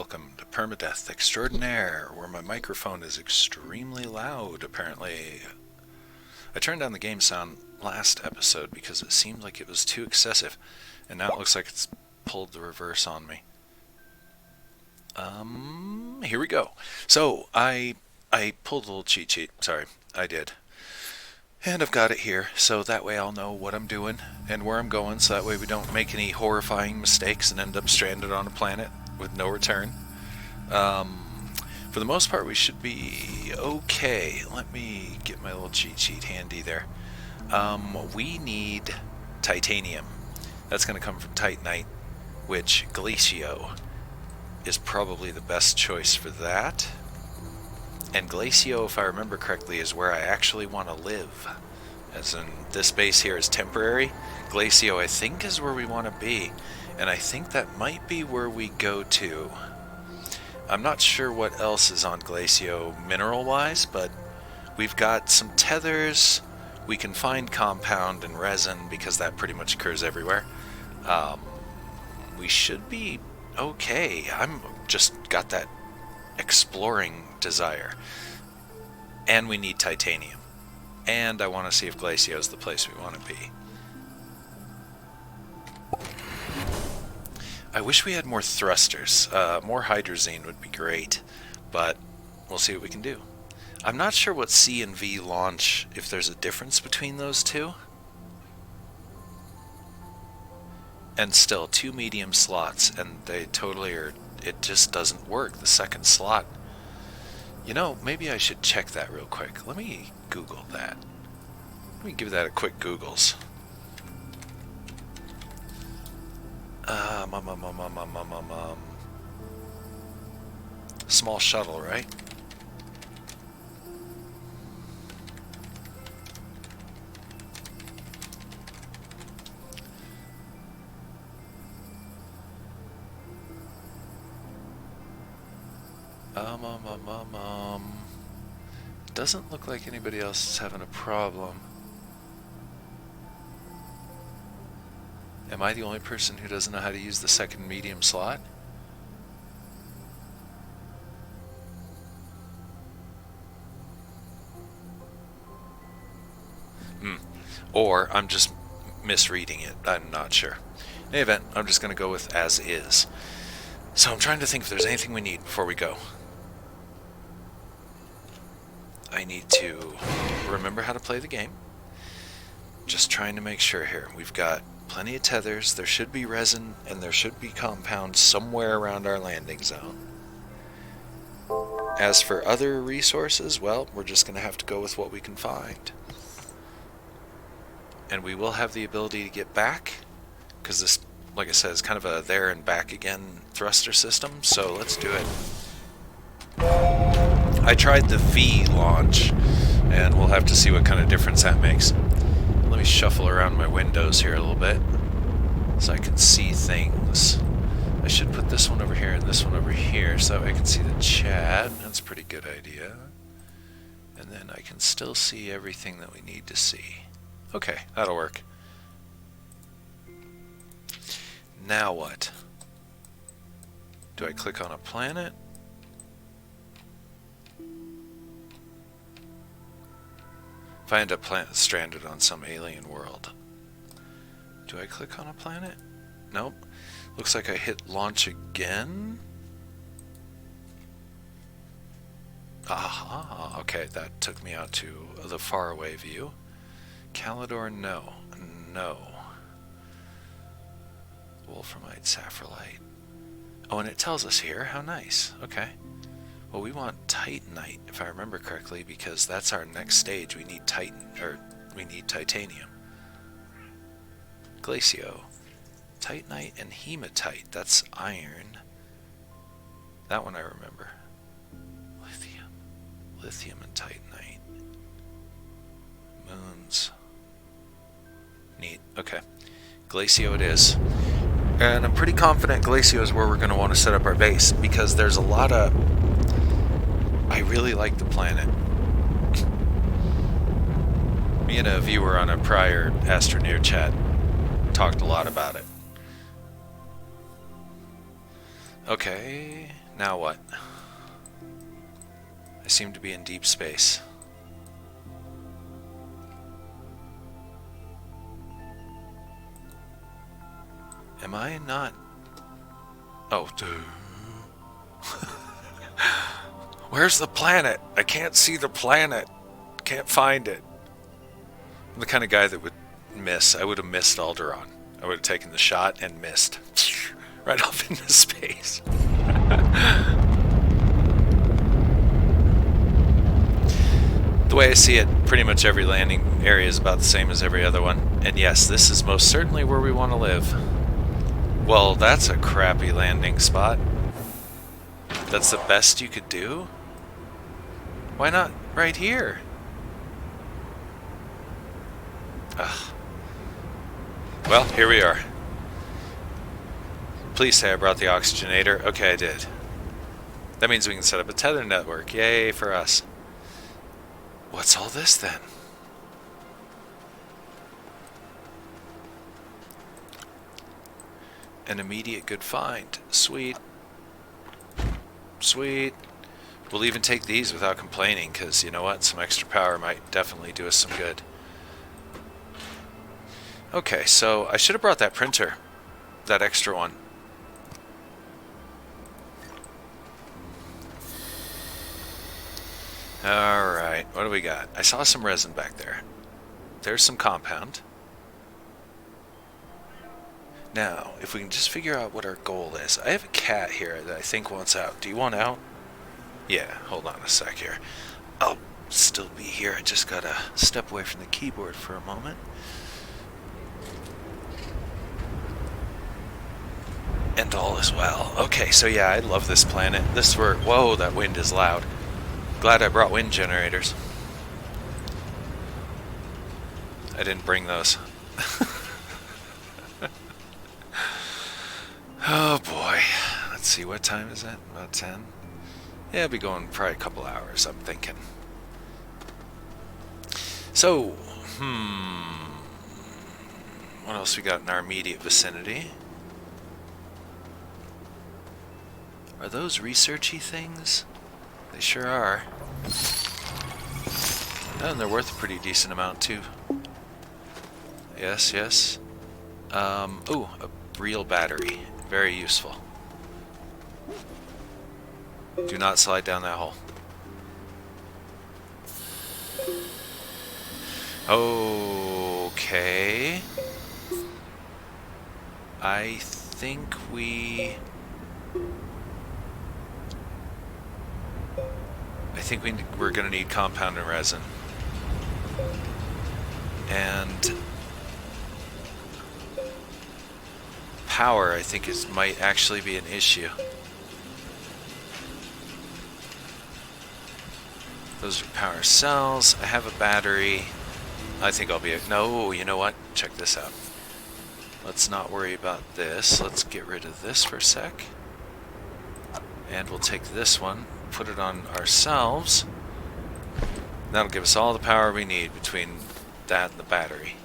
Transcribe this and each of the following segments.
welcome to PermaDeath Extraordinaire, where my microphone is extremely loud, apparently. I turned down the game sound last episode because it seemed like it was too excessive, and now it looks like it's pulled the reverse on me. Here we go. So, I pulled a little cheat sheet. Sorry, I did. And I've got it here, so that way I'll know what I'm doing and where I'm going, so that way we don't make any horrifying mistakes and end up stranded on a planet with no return. For the most part, we should be okay. Let me get my little cheat sheet handy there. We need titanium. That's going to come from Titanite, which Glacio is probably the best choice for that. And Glacio, if I remember correctly, is where I actually want to live. As in, this base here is temporary. Glacio, I think, is where we want to be. And I think that might be where we go to. I'm not sure what else is on Glacio mineral-wise, but we've got some tethers. We can find compound and resin, because that pretty much occurs everywhere. We should be okay. I'm just got that exploring desire. And we need titanium. And I want to see if Glacio is the place we want to be. I wish we had more thrusters. More hydrazine would be great, but we'll see what we can do. I'm not sure what C and V launch, if there's a difference between those two. And still, 2 medium slots, and they totally are, it just doesn't work, the second slot. You know, maybe I should check that real quick. Let me Google that. Let me give that a quick Googles. Small shuttle, right? Doesn't look like anybody else is having a problem. Am I the only person who doesn't know how to use the second medium slot? Or I'm just misreading it. I'm not sure. In any event, I'm just going to go with as is. So I'm trying to think if there's anything we need before we go. I need to remember how to play the game. Just trying to make sure here. We've got plenty of tethers, there should be resin, and there should be compound somewhere around our landing zone. As for other resources, well, we're just going to have to go with what we can find. And we will have the ability to get back, because this, like I said, is kind of a there and back again thruster system, so let's do it. I tried the V launch, and we'll have to see what kind of difference that makes. Let me shuffle around my windows here a little bit so I can see things. I should put this one over here and this one over here so that way I can see the chat. That's a pretty good idea. And then I can still see everything that we need to see. Okay, that'll work. Now what? Do I click on a planet? If I end up stranded on some alien world. Do I click on a planet? Nope. Looks like I hit launch again. Aha, okay, that took me out to the faraway view. Calidor, no. No. Wolframite, saffrolite. Oh, and it tells us here. How nice. Okay. Well, we want Titanite, if I remember correctly, because that's our next stage. We need we need titanium. Glacio. Titanite and hematite. That's iron. That one I remember. Lithium. Lithium and titanite. Moons. Neat. Okay. Glacio it is. And I'm pretty confident Glacio is where we're going to want to set up our base, because there's a lot of... I really like the planet. Me and a viewer on a prior Astroneer chat talked a lot about it. Okay, now what? I seem to be in deep space. Am I not? Oh, dude. Where's the planet? I can't see the planet. Can't find it. I'm the kind of guy that would miss. I would have missed Alderaan. I would have taken the shot and missed. Right off into space. The way I see it, pretty much every landing area is about the same as every other one. And yes, this is most certainly where we want to live. Well, that's a crappy landing spot. That's the best you could do? Why not right here? Ugh. Well, here we are. Please say I brought the oxygenator. Okay, I did. That means we can set up a tether network. Yay for us. What's all this then? An immediate good find. Sweet. Sweet. We'll even take these without complaining, because you know what? Some extra power might definitely do us some good. Okay, so I should have brought that printer. That extra one. Alright, what do we got? I saw some resin back there. There's some compound. Now, if we can just figure out what our goal is. I have a cat here that I think wants out. Do you want out? Yeah, hold on a sec here. I'll still be here. I just gotta step away from the keyboard for a moment. And all is well. Okay, so yeah, I love this planet. This were... Whoa, that wind is loud. Glad I brought wind generators. I didn't bring those. Oh boy. Let's see, what time is it? About 10? Yeah, I'll be going probably a couple hours, I'm thinking. So, what else we got in our immediate vicinity? Are those researchy things? They sure are. Oh, and they're worth a pretty decent amount too. Yes, yes. Ooh, a real battery. Very useful. Do not slide down that hole. Okay. I think we're going to need compound and resin. And power, I think, might actually be an issue. Those are power cells. I have a battery. I think I'll be... No, you know what? Check this out. Let's not worry about this. Let's get rid of this for a sec. And we'll take this one, put it on ourselves. That'll give us all the power we need between that and the battery.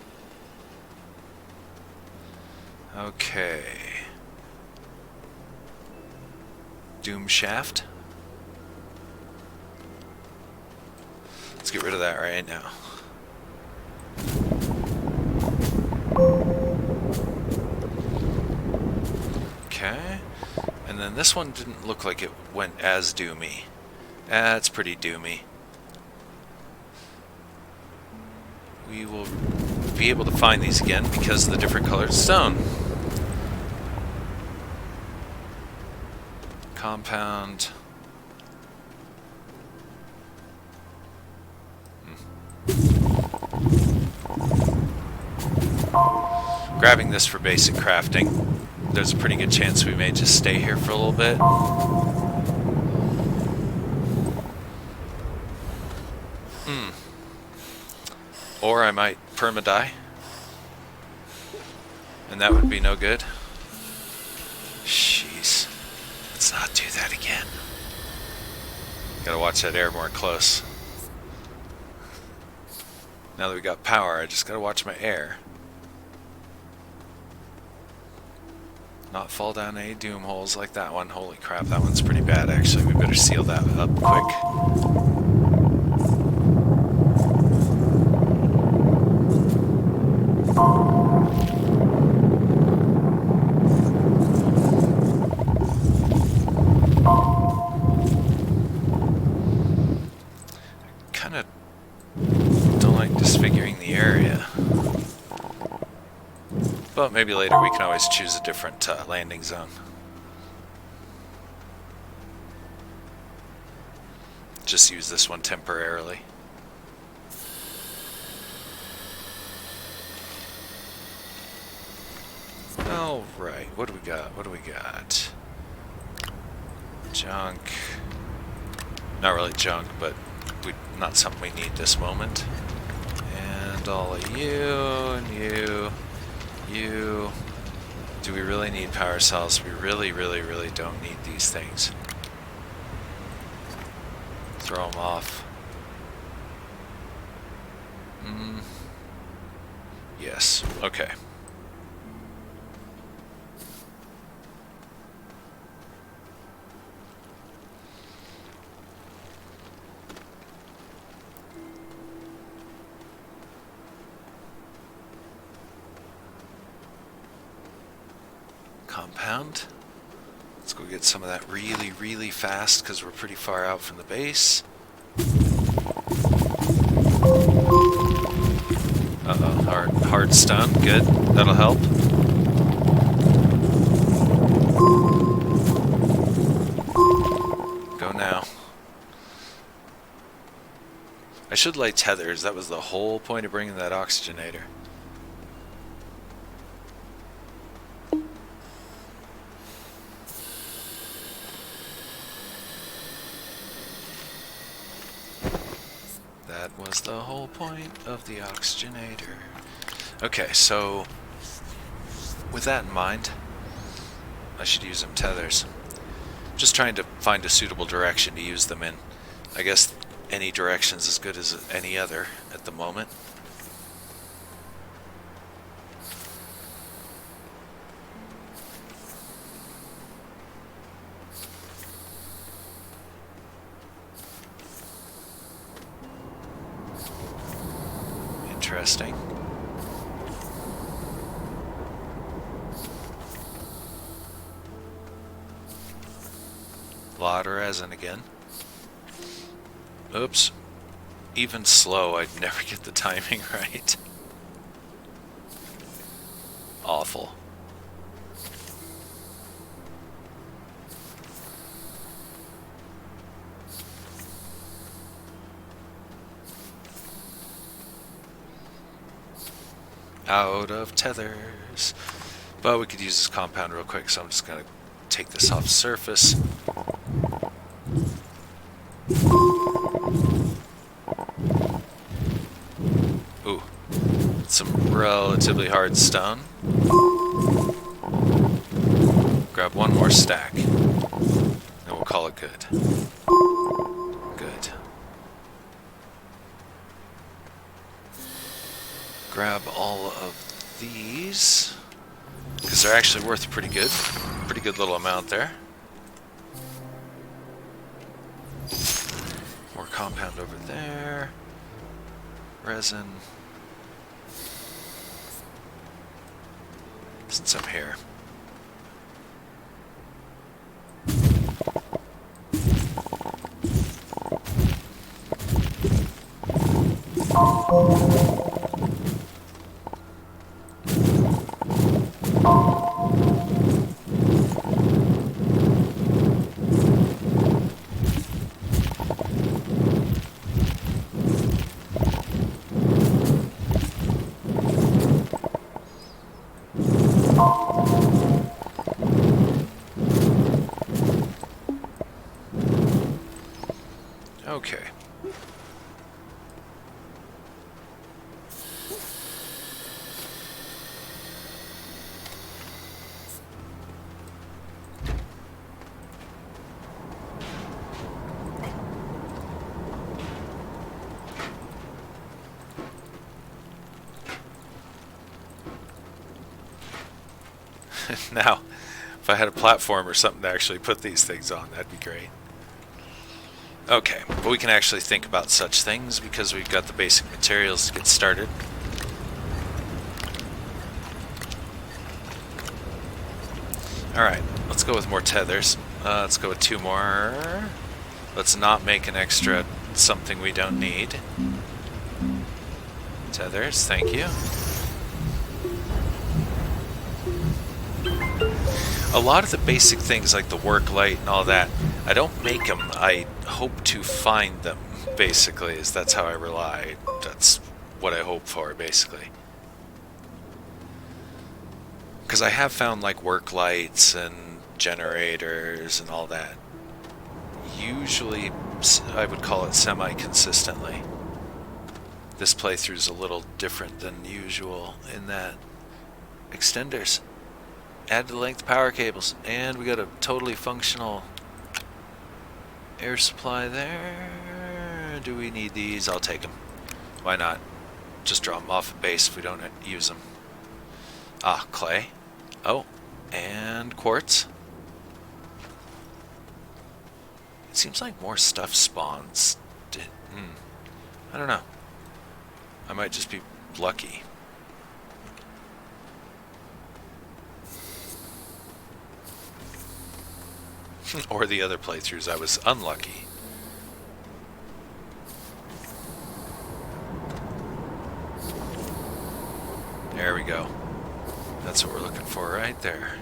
Okay. Doom shaft. Let's get rid of that right now. Okay. And then this one didn't look like it went as doomy. That's pretty doomy. We will be able to find these again because of the different colored stone. Compound. Grabbing this for basic crafting. There's a pretty good chance we may just stay here for a little bit. Or I might perma-die. And that would be no good. Jeez. Let's not do that again. Gotta watch that air more close. Now that we got power, I just gotta watch my air. Not fall down any doom holes like that one. Holy crap, that one's pretty bad actually. We better seal that up quick. Kinda don't like disfiguring the area. But maybe later we can always choose a different landing zone. Just use this one temporarily. Alright, what do we got? What do we got? Junk. Not really junk, but not something we need this moment. And all of you, and you. You. Do we really need power cells? We really, really, really don't need these things. Throw them off. Yes. Okay. Compound. Let's go get some of that really, really fast because we're pretty far out from the base. Uh-oh, hard stun. Good. That'll help. Go now. I should lay tethers. That was the whole point of bringing that oxygenator. That was the whole point of the oxygenator. Okay, so with that in mind, I should use them tethers. Just trying to find a suitable direction to use them in. I guess any direction's as good as any other at the moment. Interesting. Lot of resin again. Oops. Even slow, I'd never get the timing right. Awful. Out of tethers. But we could use this compound real quick, so I'm just gonna take this off surface. Ooh, some relatively hard stone. Grab one more stack, and we'll call it good. Good. Grab all of these, because they're actually worth pretty good little amount there. More compound over there. Resin. Since I'm here. Okay. Now, I had a platform or something to actually put these things on, that'd be great. Okay, but we can actually think about such things because we've got the basic materials to get started. Alright, let's go with more tethers. Let's go with 2 more. Let's not make an extra something we don't need. Tethers, thank you. A lot of the basic things like the work light and all that, I don't make them, I hope to find them, basically, is that's how I rely. That's what I hope for, basically. Because I have found like work lights and generators and all that. Usually, I would call it semi-consistently. This playthrough's a little different than usual in that extenders. Add to the length power cables, and we got a totally functional air supply there. Do we need these? I'll take them. Why not? Just draw them off of base if we don't use them. Ah, clay. Oh, and quartz. It seems like more stuff spawns. I don't know. I might just be lucky. Or the other playthroughs I was unlucky. There we go. That's what we're looking for right there.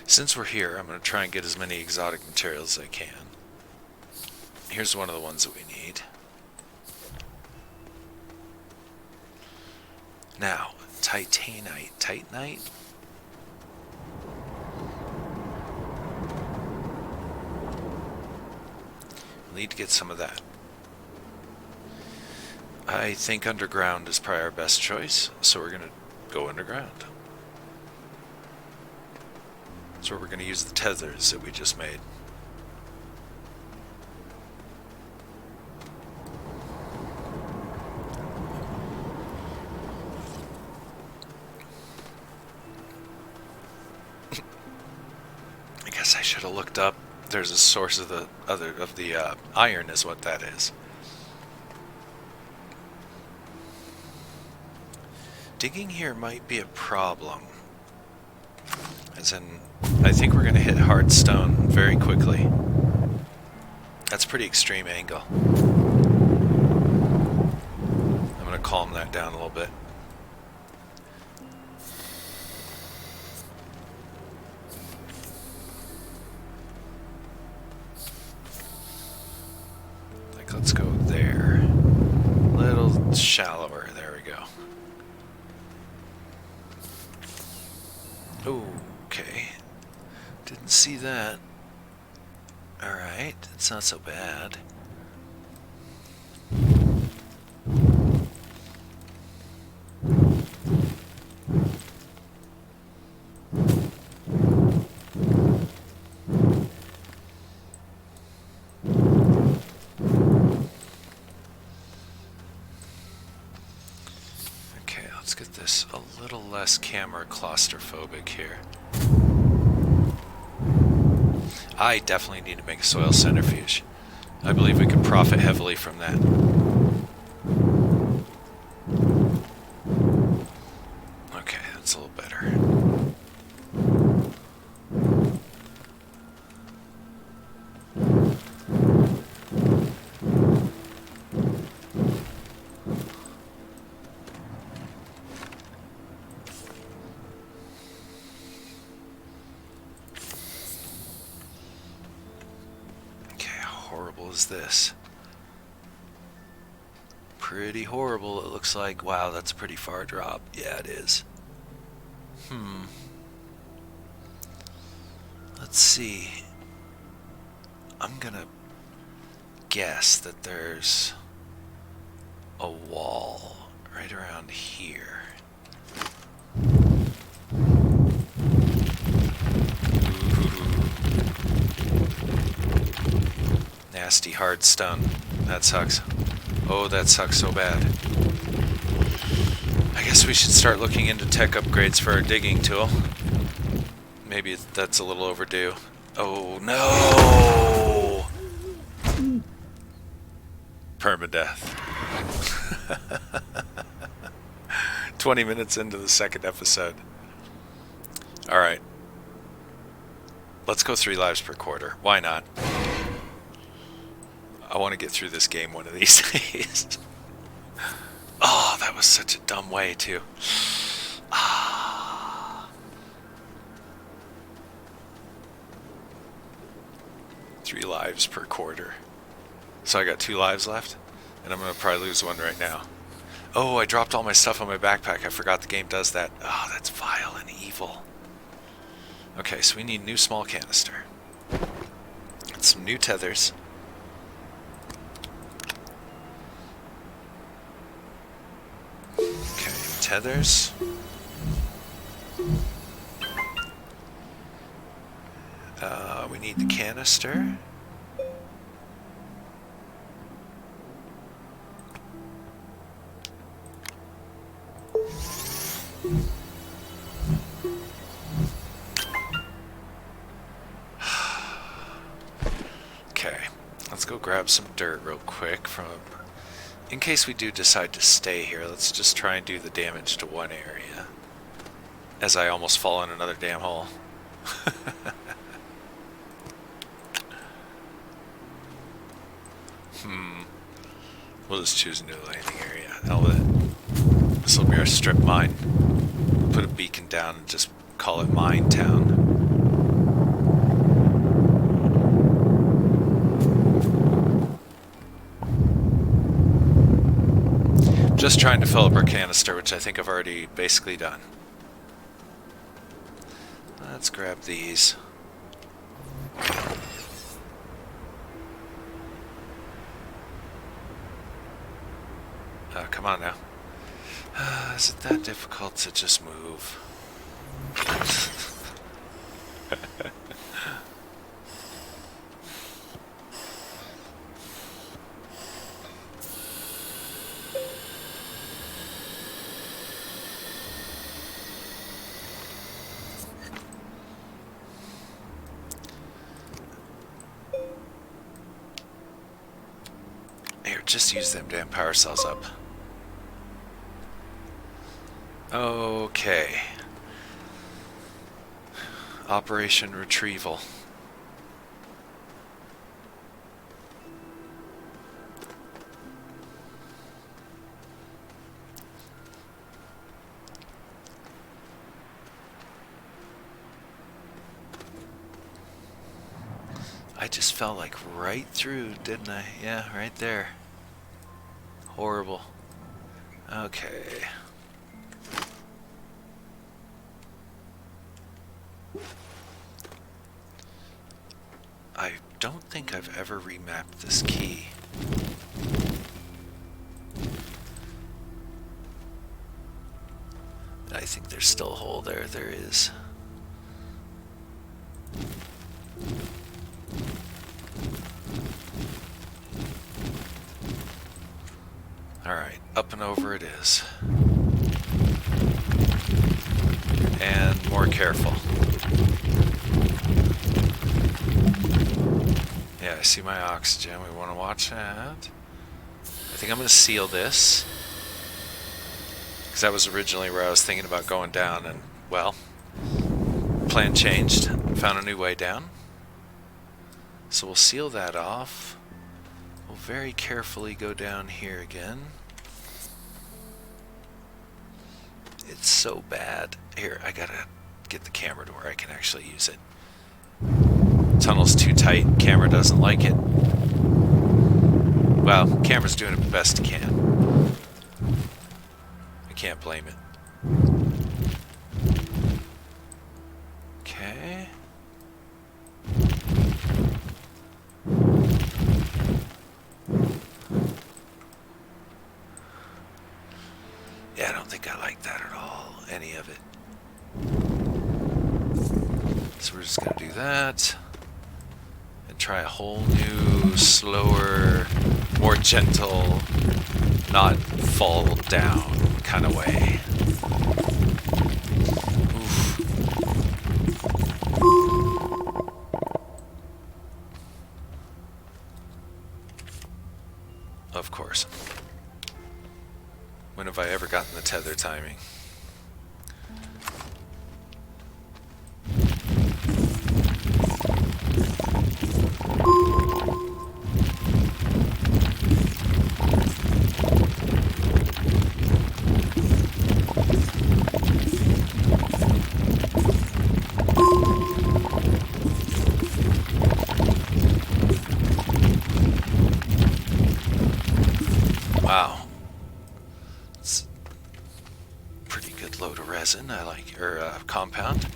Since we're here, I'm going to try and get as many exotic materials as I can. Here's one of the ones that we need. Now, titanite. Titanite? We'll need to get some of that. I think underground is probably our best choice, so we're going to go underground. That's where we're going to use the tethers that we just made. I guess I should have looked up. There's a source of the iron is what that is. Digging here might be a problem. As in, I think we're going to hit hard stone very quickly. That's a pretty extreme angle. I'm going to calm that down a little bit. Like, let's go there. A little shallower. There we go. Okay. Didn't see that. Alright, it's not so bad. Okay, let's get this a little less camera claustrophobic here. I definitely need to make a soil centrifuge. I believe we could profit heavily from that. Okay, that's a little better. Is this pretty horrible? It looks like. Wow, that's a pretty far drop. Yeah, it is. Let's see. I'm gonna guess that there's a wall right around here. Nasty hard stone. That sucks. Oh, that sucks so bad. I guess we should start looking into tech upgrades for our digging tool. Maybe that's a little overdue. Oh no! PermaDeath. 20 minutes into the second episode. Alright. Let's go 3 lives per quarter. Why not? I want to get through this game one of these days. Oh, that was such a dumb way, too. Ah. 3 lives per quarter. So I got 2 lives left, and I'm going to probably lose one right now. Oh, I dropped all my stuff on my backpack. I forgot the game does that. Oh, that's vile and evil. Okay, so we need new small canister. And some new tethers. Okay, tethers. We need the canister. Okay, let's go grab some dirt real quick from... In case we do decide to stay here, let's just try and do the damage to one area. As I almost fall in another damn hole. We'll just choose a new landing area. Hell with it. This will be our strip mine. Put a beacon down and just call it Mine Town. Just trying to fill up our canister, which I think I've already basically done. Let's grab these. Come on now. Is it that difficult to just move? Here, just use them damn power cells up. Okay. Operation Retrieval. I just fell like right through, didn't I? Yeah, right there. Horrible. Okay. I don't think I've ever remapped this key. I think there's still a hole there. There is. Alright, up and over it is. And more careful. Yeah, I see my oxygen. We want to watch that. I think I'm going to seal this. Because that was originally where I was thinking about going down. And, well, plan changed. Found a new way down. So we'll seal that off. We'll very carefully go down here again. It's so bad. Here, I gotta get the camera to where I can actually use it. Tunnel's too tight. Camera doesn't like it. Well, camera's doing it the best it can. I can't blame it. Okay. Yeah, I don't think I like that at all. Any of it. So we're just gonna do that. And try a whole new, slower, more gentle, not fall down kind of way. Oof. Of course. When have I ever gotten the tether timing? Wow. It's a pretty good load of resin, I like, or compound.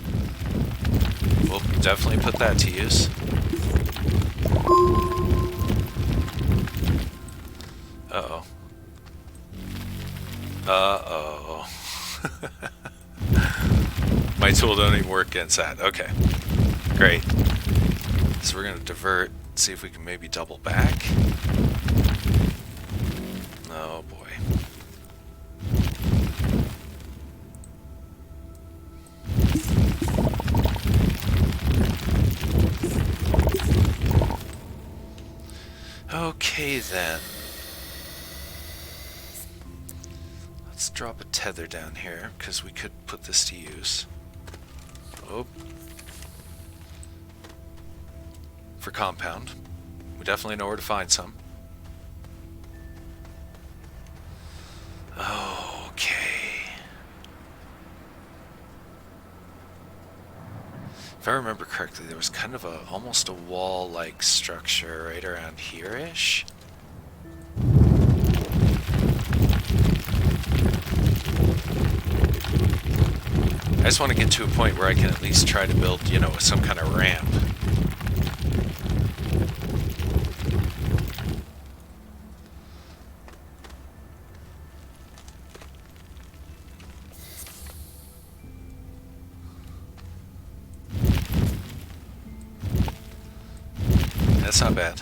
We'll definitely put that to use. Uh-oh. Uh-oh. My tool don't even work against that. Okay. Great. So we're going to divert, see if we can maybe double back. Oh boy. Okay then. Let's drop a tether down here, because we could put this to use. Oh. For compound. We definitely know where to find some. Okay. If I remember correctly, there was kind of almost a wall-like structure right around here-ish. I just want to get to a point where I can at least try to build, you know, some kind of ramp. That's not bad.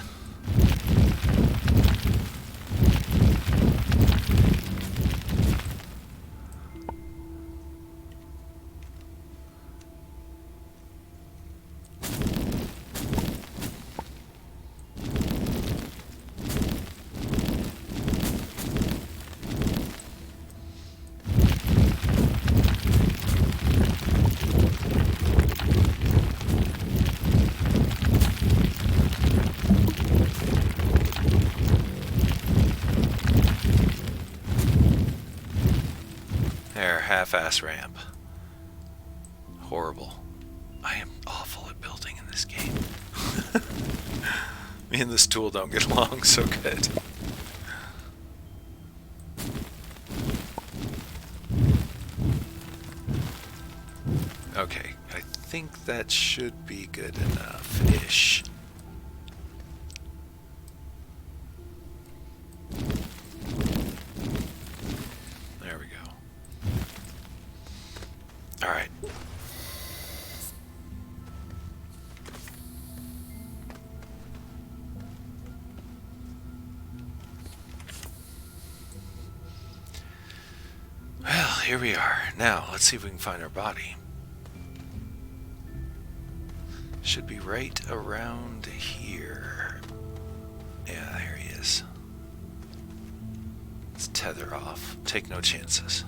Half-ass ramp. Horrible. I am awful at building in this game. Me and this tool don't get along so good. Okay, I think that should be good enough-ish. Alright. Well, here we are. Now, let's see if we can find our body. Should be right around here. Yeah, there he is. Let's tether off. Take no chances.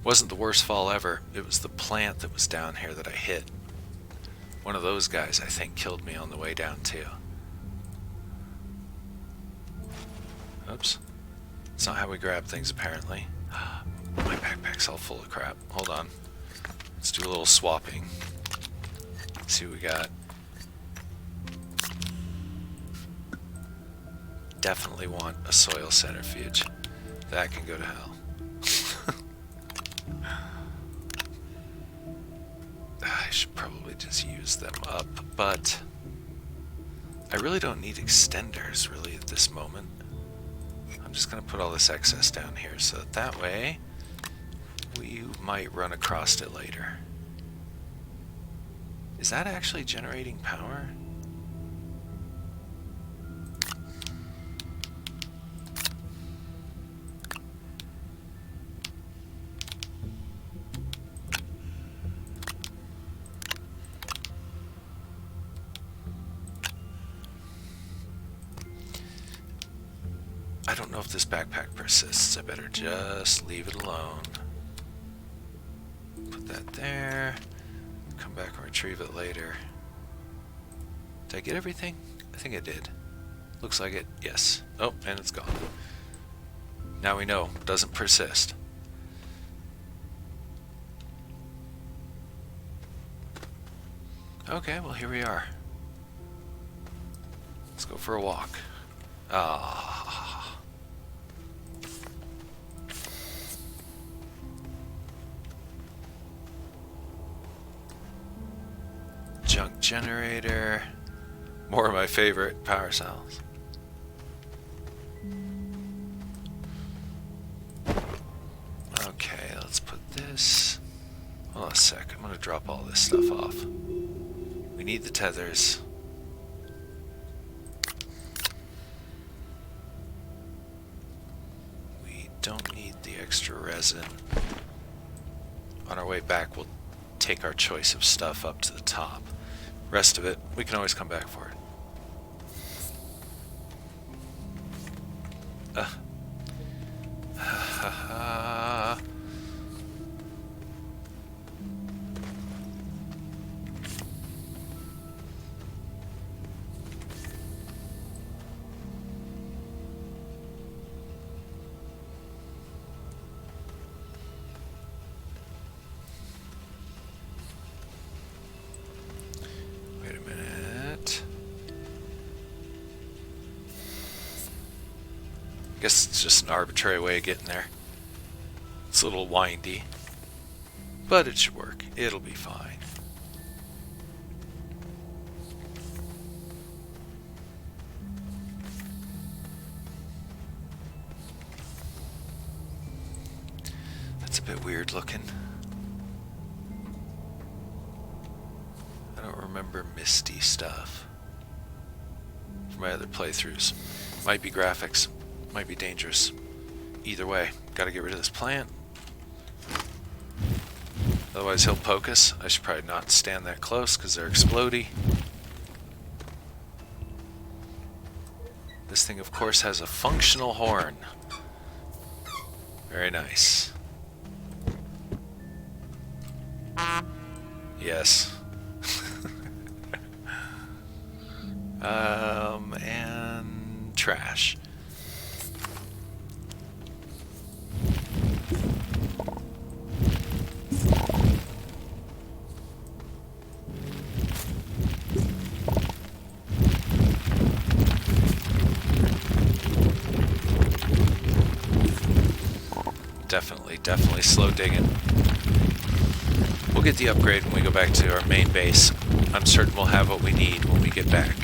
Wasn't the worst fall ever. It was the plant that was down here that I hit. One of those guys, I think, killed me on the way down too. Oops. That's not how we grab things, apparently. My backpack's all full of crap. Hold on. Let's do a little swapping. Let's see what we got. Definitely want a soil centrifuge. That can go to hell. I should probably just use them up, but I really don't need extenders really at this moment. I'm just going to put all this excess down here so that way We might run across it later. Is that actually generating power? I don't know if this backpack persists. I better just leave it alone. Put that there. Come back and retrieve it later. Did I get everything? I think I did. Looks like it. Yes. Oh, and it's gone. Now we know. Doesn't persist. Okay, well here we are. Let's go for a walk. Ah. Junk generator. More of my favorite power cells. Okay, let's put this. Hold on a sec. I'm going to drop all this stuff off. We need the tethers. We don't need the extra resin. On our way back, we'll take our choice of stuff up to the top. Rest of it, we can always come back for it. Wait a minute. I guess it's just an arbitrary way of getting there. It's a little windy, but it should work. It'll be fine. That's a bit weird looking. I don't remember misty stuff from my other playthroughs. Might be graphics, might be dangerous. Either way, gotta get rid of this plant. Otherwise he'll poke us. I should probably not stand that close because they're explodey. This thing of course has a functional horn. Very nice. Yes. And trash. Definitely slow digging. We'll get the upgrade when we go back to our main base. I'm certain we'll have what we need when we get back.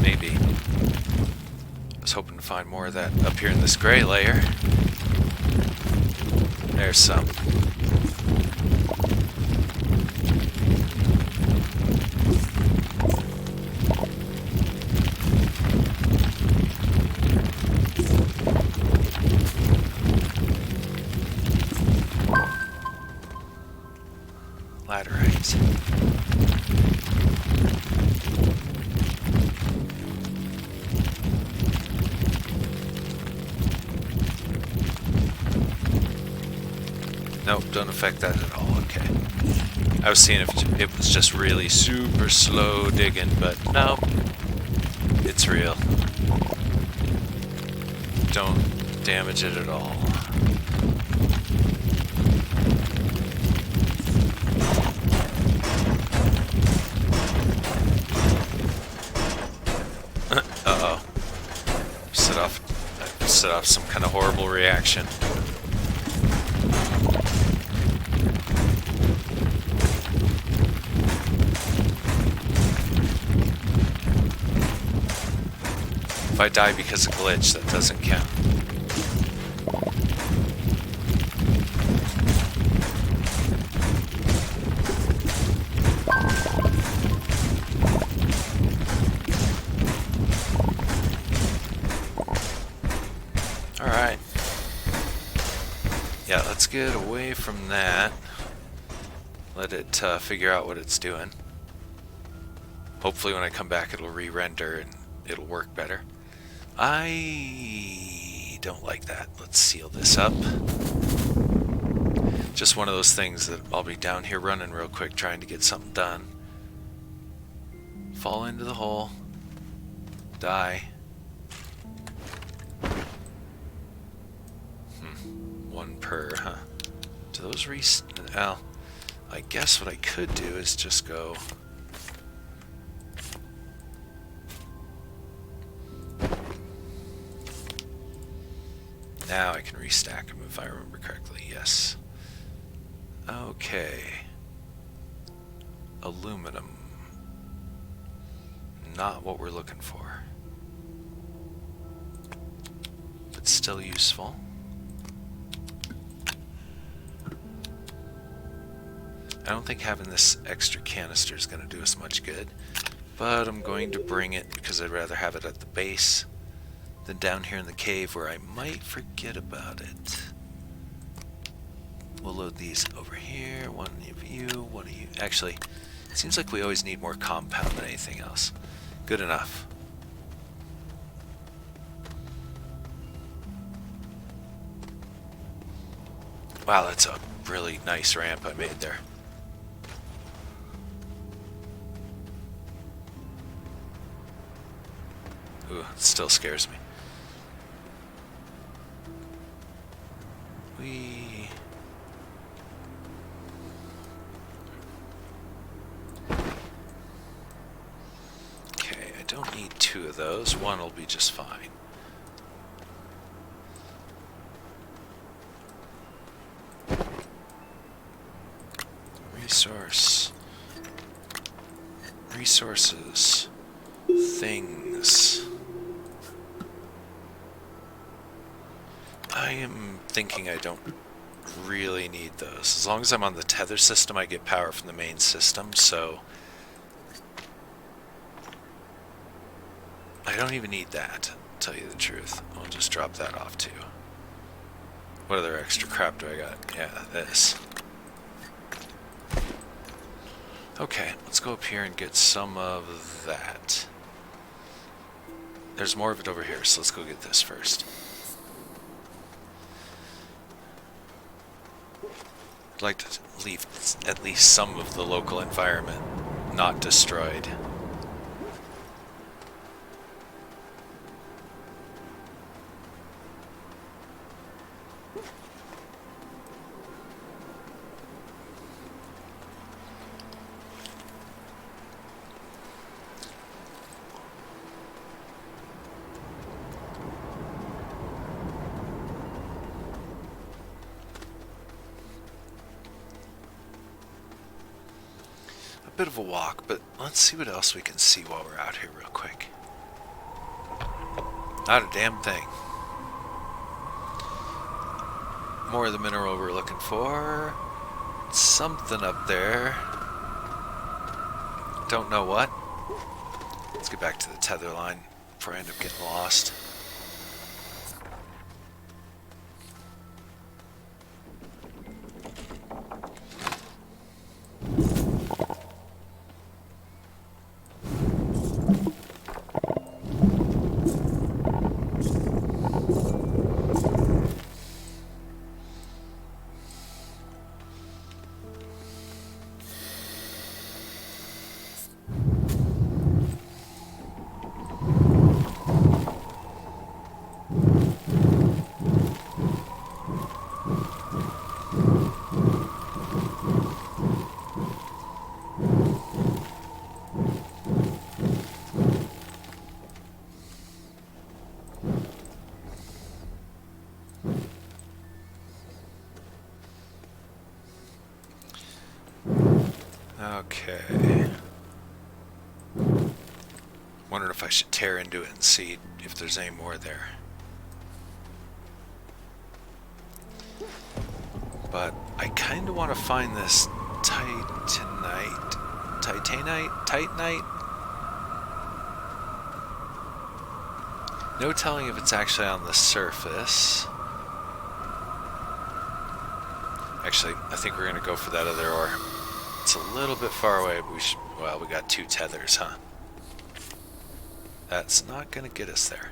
Maybe. I was hoping to find more of that up here in this gray layer. There's some. Laterite. Nope, don't affect that at all. Okay. I was seeing if it was just really super slow digging, but no, it's real. Don't damage it at all. Uh-oh. Set off some kind of horrible reaction. If I die because of glitch, that doesn't count. Alright. Yeah, let's get away from that. Let it figure out what it's doing. Hopefully when I come back it'll re-render and it'll work better. I don't like that. Let's seal this up. Just one of those things that I'll be down here running real quick trying to get something done. Fall into the hole. Die. One per, huh? Do those well, I guess what I could do is just go... Now I can restack them if I remember correctly, yes. Okay. Aluminum. Not what we're looking for. But still useful. I don't think having this extra canister is going to do us much good, but I'm going to bring it because I'd rather have it at the base than down here in the cave where I might forget about it. We'll load these over here. One of you, one of you. Actually, it seems like we always need more compound than anything else. Good enough. Wow, that's a really nice ramp I made there. Ooh, it still scares me. Okay, I don't need two of those. One will be just fine. Resources. Things. I am thinking I don't really need those. As long as I'm on the tether system, I get power from the main system, so I don't even need that, to tell you the truth. I'll just drop that off too. What other extra crap do I got? Yeah, this. Okay, let's go up here and get some of that. There's more of it over here, so let's go get this first. I'd like to leave at least some of the local environment not destroyed. Bit of a walk, but let's see what else we can see while we're out here real quick. Not a damn thing. More of the mineral we're looking for. Something up there. Don't know what. Let's get back to the tether line before I end up getting lost. Okay. wondering if I should tear into it and see if there's any more there. But I kind of want to find this Titanite? No telling if it's actually on the surface. Actually, I think we're going to go for that other ore. It's a little bit far away, but well, we got 2 tethers, huh? That's not going to get us there.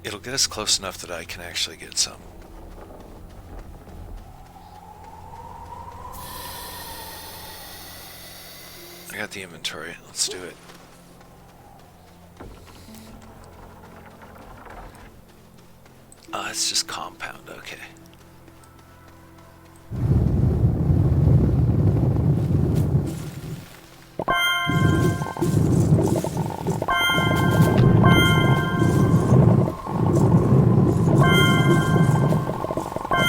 It'll get us close enough that I can actually get some. I got the inventory. Let's do it. Oh, it's just compound. Okay.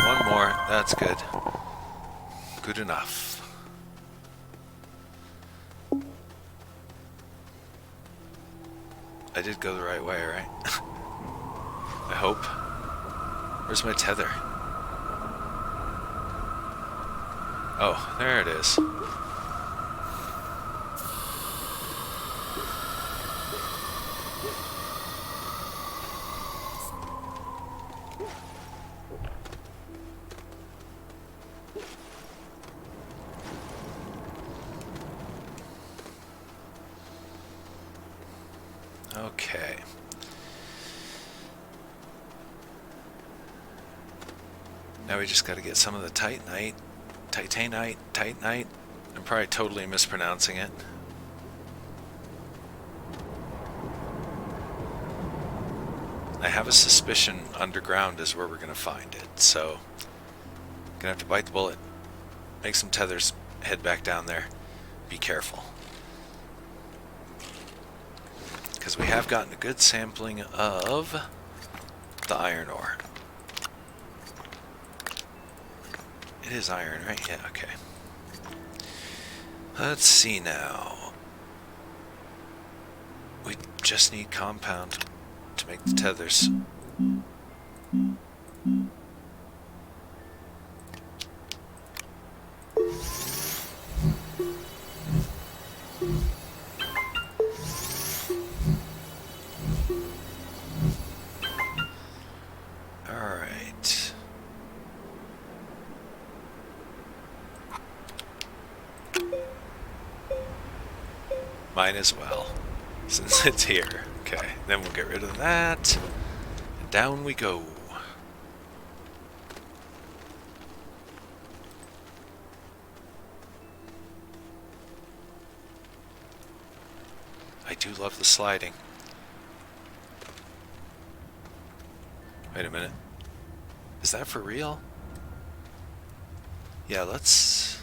One more. That's good. Good enough. I did go the right way, right? I hope. Where's my tether? Oh, there it is. Okay. Now we just got to get some of the Titanite. I'm probably totally mispronouncing it. I have a suspicion underground is where we're going to find it, so gonna have to bite the bullet, make some tethers, head back down there. Be careful. Because we have gotten a good sampling of the iron ore. It is iron, right? Yeah, okay. Let's see now. We just need compound to make the tethers. Alright. Mine as well, since it's here. Okay, then we'll get rid of that. And down we go. I do love the sliding. Wait a minute. Is that for real? Yeah, let's...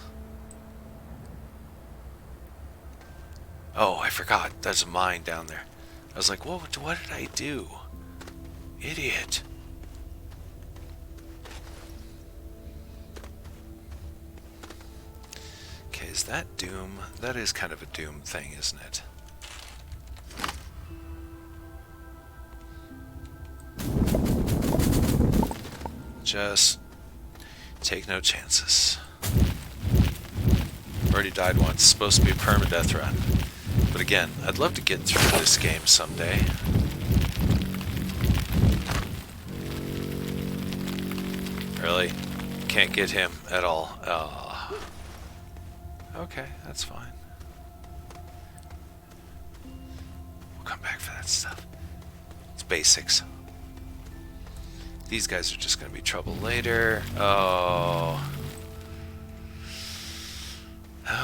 Oh, I forgot. There's a mine down there. I was like, what did I do? Idiot. Okay, is that Doom? That is kind of a Doom thing, isn't it? Just take no chances. Already died once. It's supposed to be a PermaDeath run. But again, I'd love to get through this game someday. Really? Can't get him at all. Okay, that's fine. We'll come back for that stuff. It's basics. These guys are just going to be trouble later. Oh.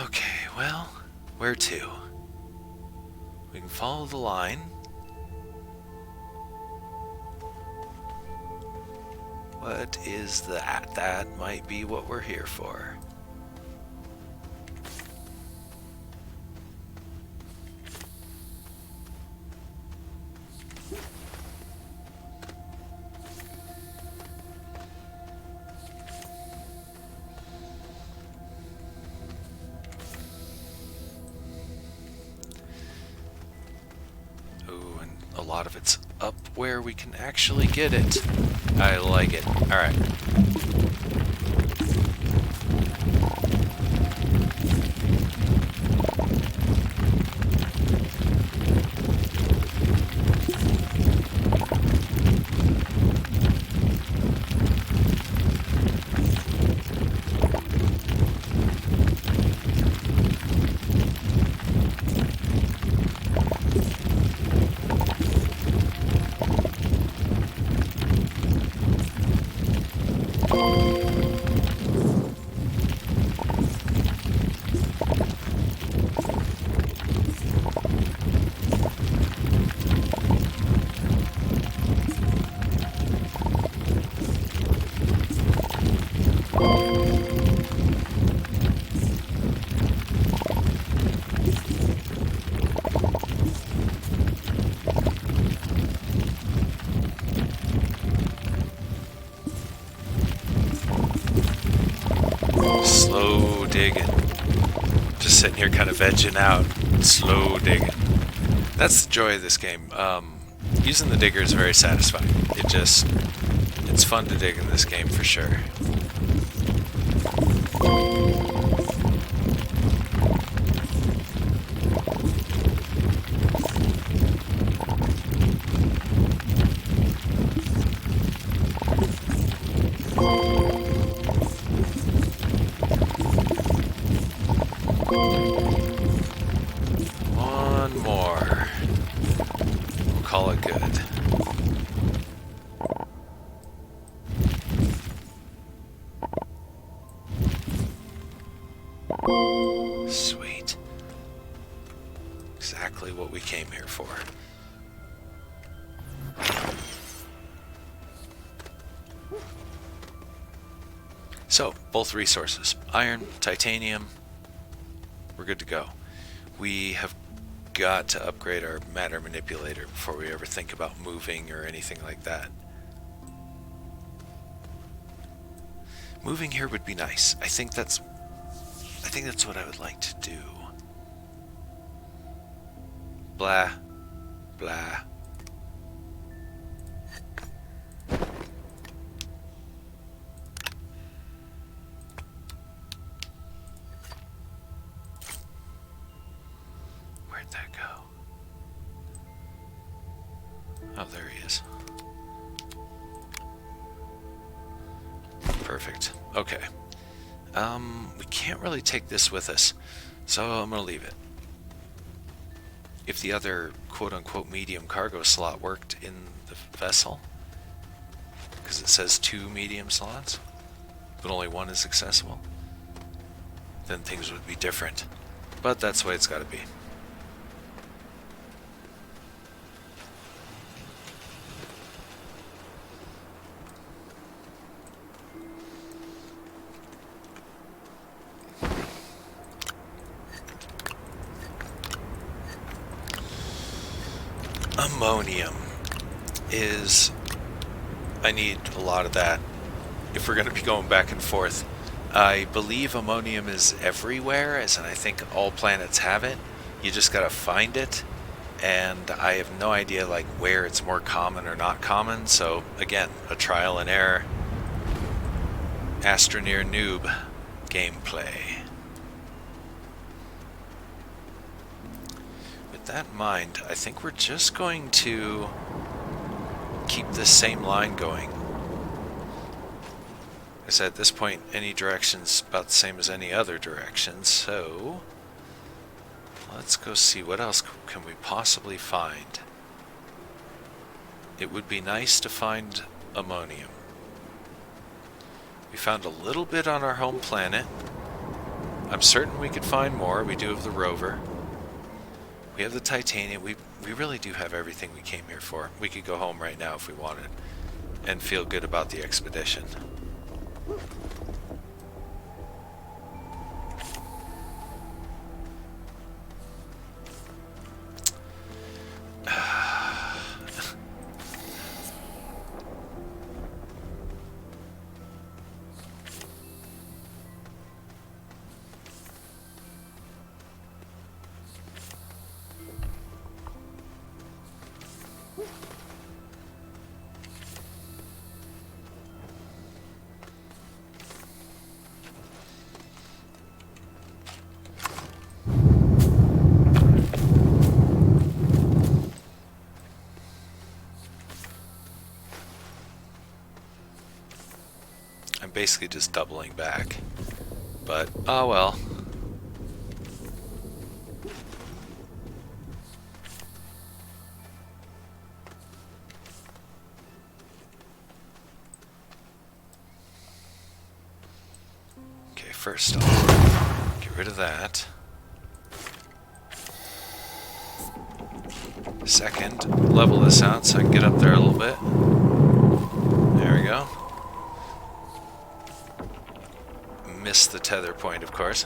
Okay, well, where to? We can follow the line. What is that? That might be what we're here for. Ooh, and a lot of it's up where we can actually get it. I like it. Alright. Slow digging. Just sitting here kind of vegging out. Slow digging. That's the joy of this game. Using the digger is very satisfying. It's fun to dig in this game for sure. One more. We'll call it good. Sweet. Exactly what we came here for. So, both resources. Iron, titanium. We're good to go. We have got to upgrade our matter manipulator before we ever think about moving or anything like that. Moving here would be nice. I think that's what I would like to do. Blah, blah. Where'd that go? Oh, there he is. Perfect. Okay. We can't really take this with us, so I'm gonna leave it. If the other quote-unquote medium cargo slot worked in the vessel, because it says 2 medium slots, but only 1 is accessible, then things would be different. But that's the way it's gotta be. Ammonium is... I need a lot of that if we're going to be going back and forth. I believe ammonium is everywhere, as in I think all planets have it. You just got to find it, and I have no idea like where it's more common or not common, so again, a trial and error. Astroneer Noob gameplay. That in mind, I think we're just going to keep this same line going. I said at this point, any direction's about the same as any other direction, so let's go see what else can we possibly find. It would be nice to find ammonium. We found a little bit on our home planet. I'm certain we could find more. We do have the rover. We have the titanium. We really do have everything we came here for. We could go home right now if we wanted. and feel good about the expedition. Basically just doubling back, but oh well. Okay, first I'll get rid of that. Second, level this out so I can get up there a little bit. There we go. Missed the tether point, of course.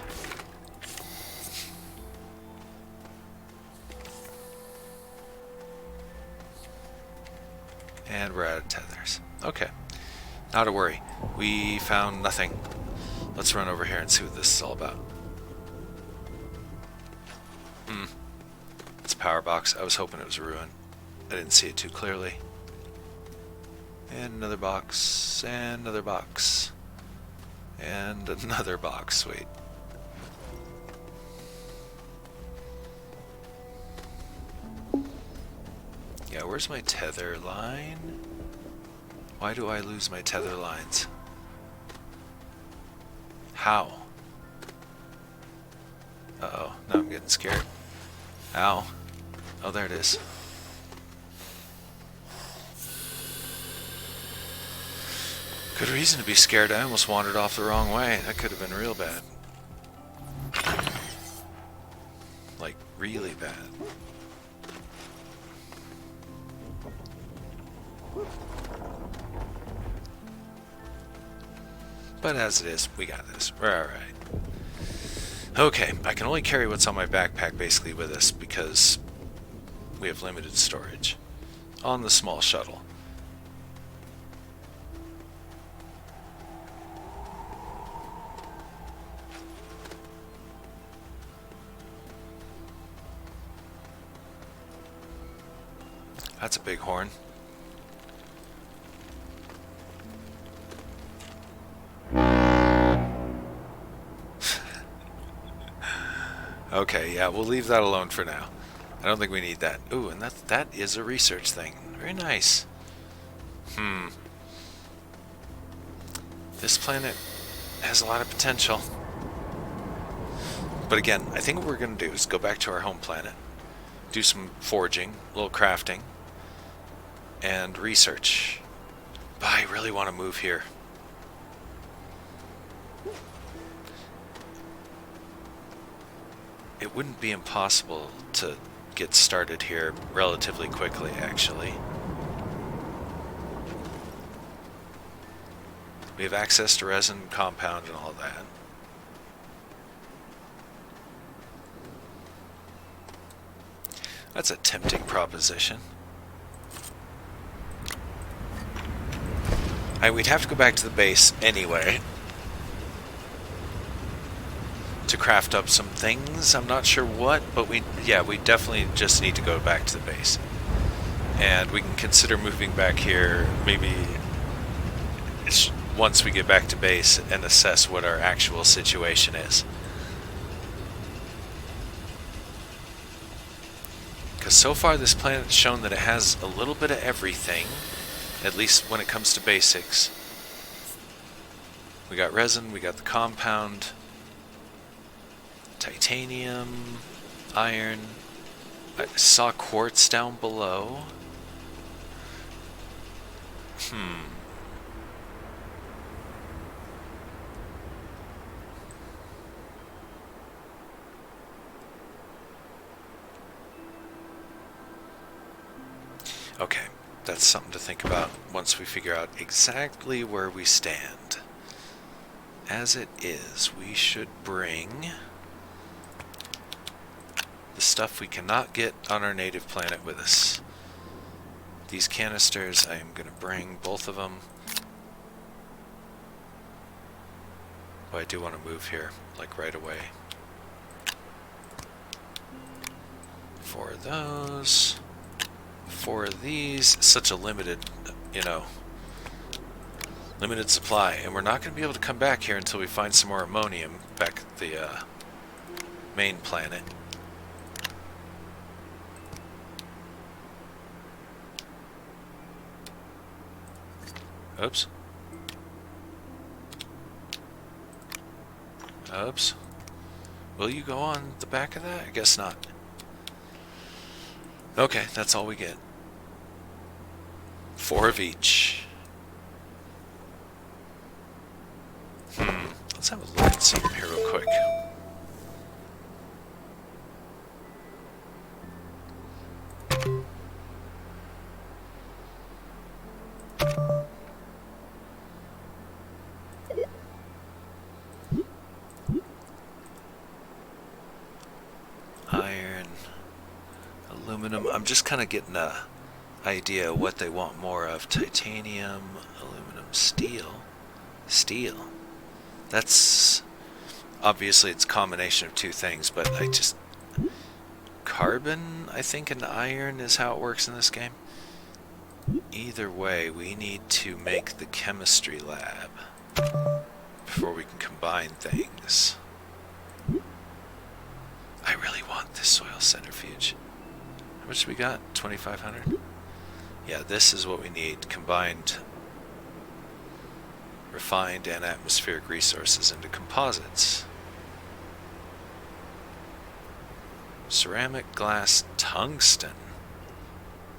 And we're out of tethers. Okay, not to worry. We found nothing. Let's run over here and see what this is all about. It's a power box. I was hoping it was a ruin. I didn't see it too clearly. And another box, and another box. And another box, sweet. Yeah, where's my tether line? Why do I lose my tether lines? How? Uh-oh, now I'm getting scared. Ow. Oh, there it is. Good reason to be scared. I almost wandered off the wrong way. That could have been real bad. Like, really bad. But as it is, we got this. We're alright. Okay, I can only carry what's on my backpack basically with us because we have limited storage on the small shuttle. That's a big horn. Okay, yeah, we'll leave that alone for now. I don't think we need that. Ooh, and that is a research thing. Very nice. This planet has a lot of potential. But again, I think what we're going to do is go back to our home planet, do some forging, a little crafting, and research. But I really want to move here. It wouldn't be impossible to get started here relatively quickly, actually. We have access to resin, compound, and all that. That's a tempting proposition. We'd have to go back to the base anyway to craft up some things. I'm not sure what, but we definitely just need to go back to the base. And we can consider moving back here maybe once we get back to base and assess what our actual situation is. Because so far this planet has shown that it has a little bit of everything, at least when it comes to basics. We got resin, we got the compound, titanium, iron. I saw quartz down below. Okay, that's something to think about once we figure out exactly where we stand. As it is, we should bring the stuff we cannot get on our native planet with us. These canisters, I am going to bring both of them. Oh, I do want to move here, like right away. 4 of those. 4 of these. Such a limited, limited supply. And we're not going to be able to come back here until we find some more ammonium back at the main planet. Oops. Oops. Will you go on the back of that? I guess not. Okay, that's all we get. 4 of each. Let's have a look at something here real quick. Iron, aluminum. I'm just kind of getting a idea of what they want more of. Titanium, aluminum, steel. Steel. That's obviously it's a combination of 2 things, but carbon, I think, and iron is how it works in this game. Either way, we need to make the chemistry lab before we can combine things. I really want this soil centrifuge. How much we got? 2,500? Yeah, this is what we need. Combined refined and atmospheric resources into composites. Ceramic, glass, tungsten.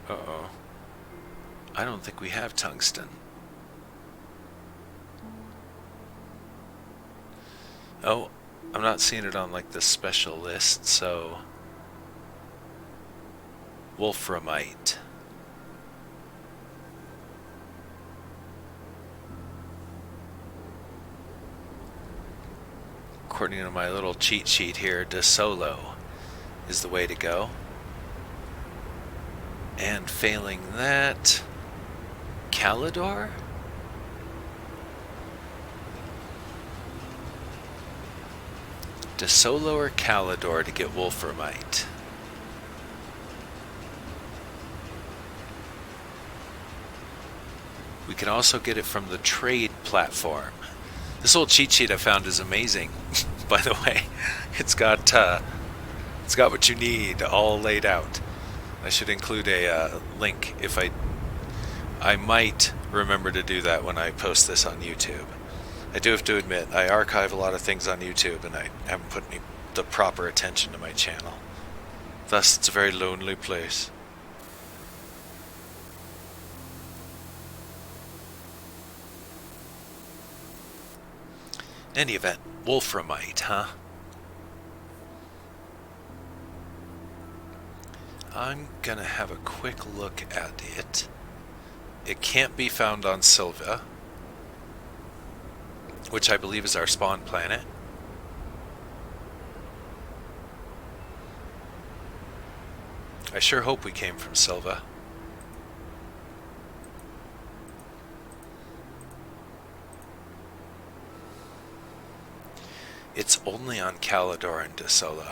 Uh-oh. I don't think we have tungsten. Oh, I'm not seeing it on like the special list, so wolframite. According to my little cheat sheet here, De Solo is the way to go. And failing that, Calidor? De Solo or Calidor to get wolframite? We can also get it from the trade platform. This old cheat sheet I found is amazing, by the way. It's got what you need all laid out. I should include a link if I might remember to do that when I post this on YouTube. I do have to admit, I archive a lot of things on YouTube and I haven't put the proper attention to my channel. Thus, it's a very lonely place. In any event, wolframite, huh? I'm gonna have a quick look at it. It can't be found on Sylva, which I believe is our spawn planet. I sure hope we came from Sylva. It's only on Calidor and De Solo.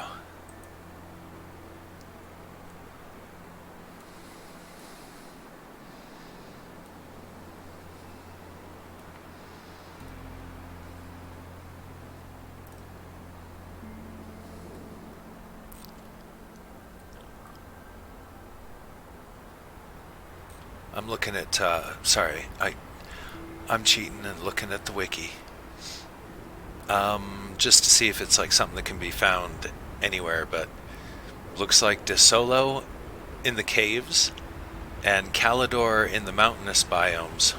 I'm looking at, sorry, I'm cheating and looking at the wiki. Just to see if it's like something that can be found anywhere, but looks like De Solo in the caves and Calidor in the mountainous biomes.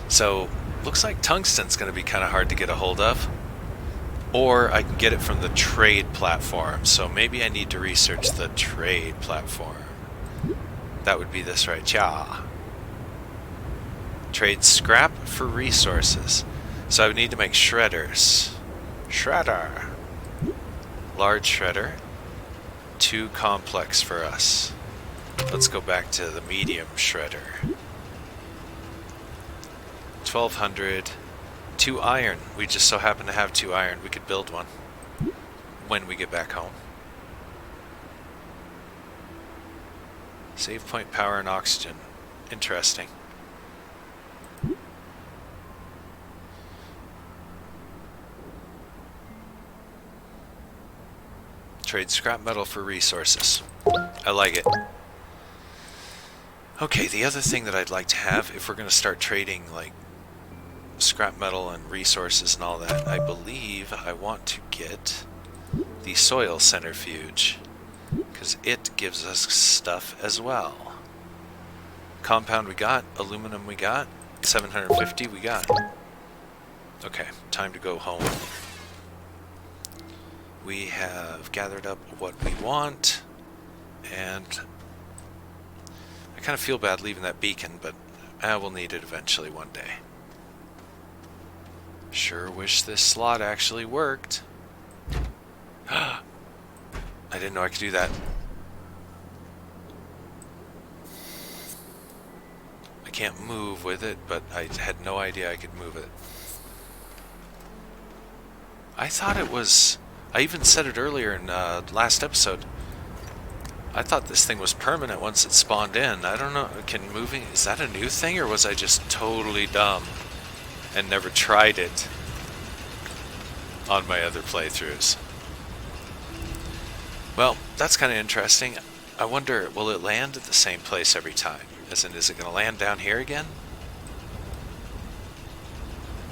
So looks like tungsten's going to be kind of hard to get a hold of, or I can get it from the trade platform. So maybe I need to research the trade platform. That would be this right, yeah. Trade scrap for resources. So I would need to make shredders. Shredder. Large shredder. Too complex for us. Let's go back to the medium shredder. 1200. 2 iron. We just so happen to have 2 iron. We could build one when we get back home. Save point power and oxygen. Interesting. Trade scrap metal for resources. I like it. Okay, the other thing that I'd like to have, if we're going to start trading like scrap metal and resources and all that, I believe I want to get the soil centrifuge, because it gives us stuff as well. Compound we got, aluminum we got, 750 we got. Okay, time to go home. We have gathered up what we want, and I kind of feel bad leaving that beacon, but I will need it eventually one day. Sure wish this slot actually worked. I didn't know I could do that. I can't move with it, but I had no idea I could move it. I thought it was... I even said it earlier in last episode. I thought this thing was permanent once it spawned in. I don't know, can moving... Is that a new thing, or was I just totally dumb and never tried it on my other playthroughs? Well, that's kind of interesting. I wonder, will it land at the same place every time? As in, is it going to land down here again?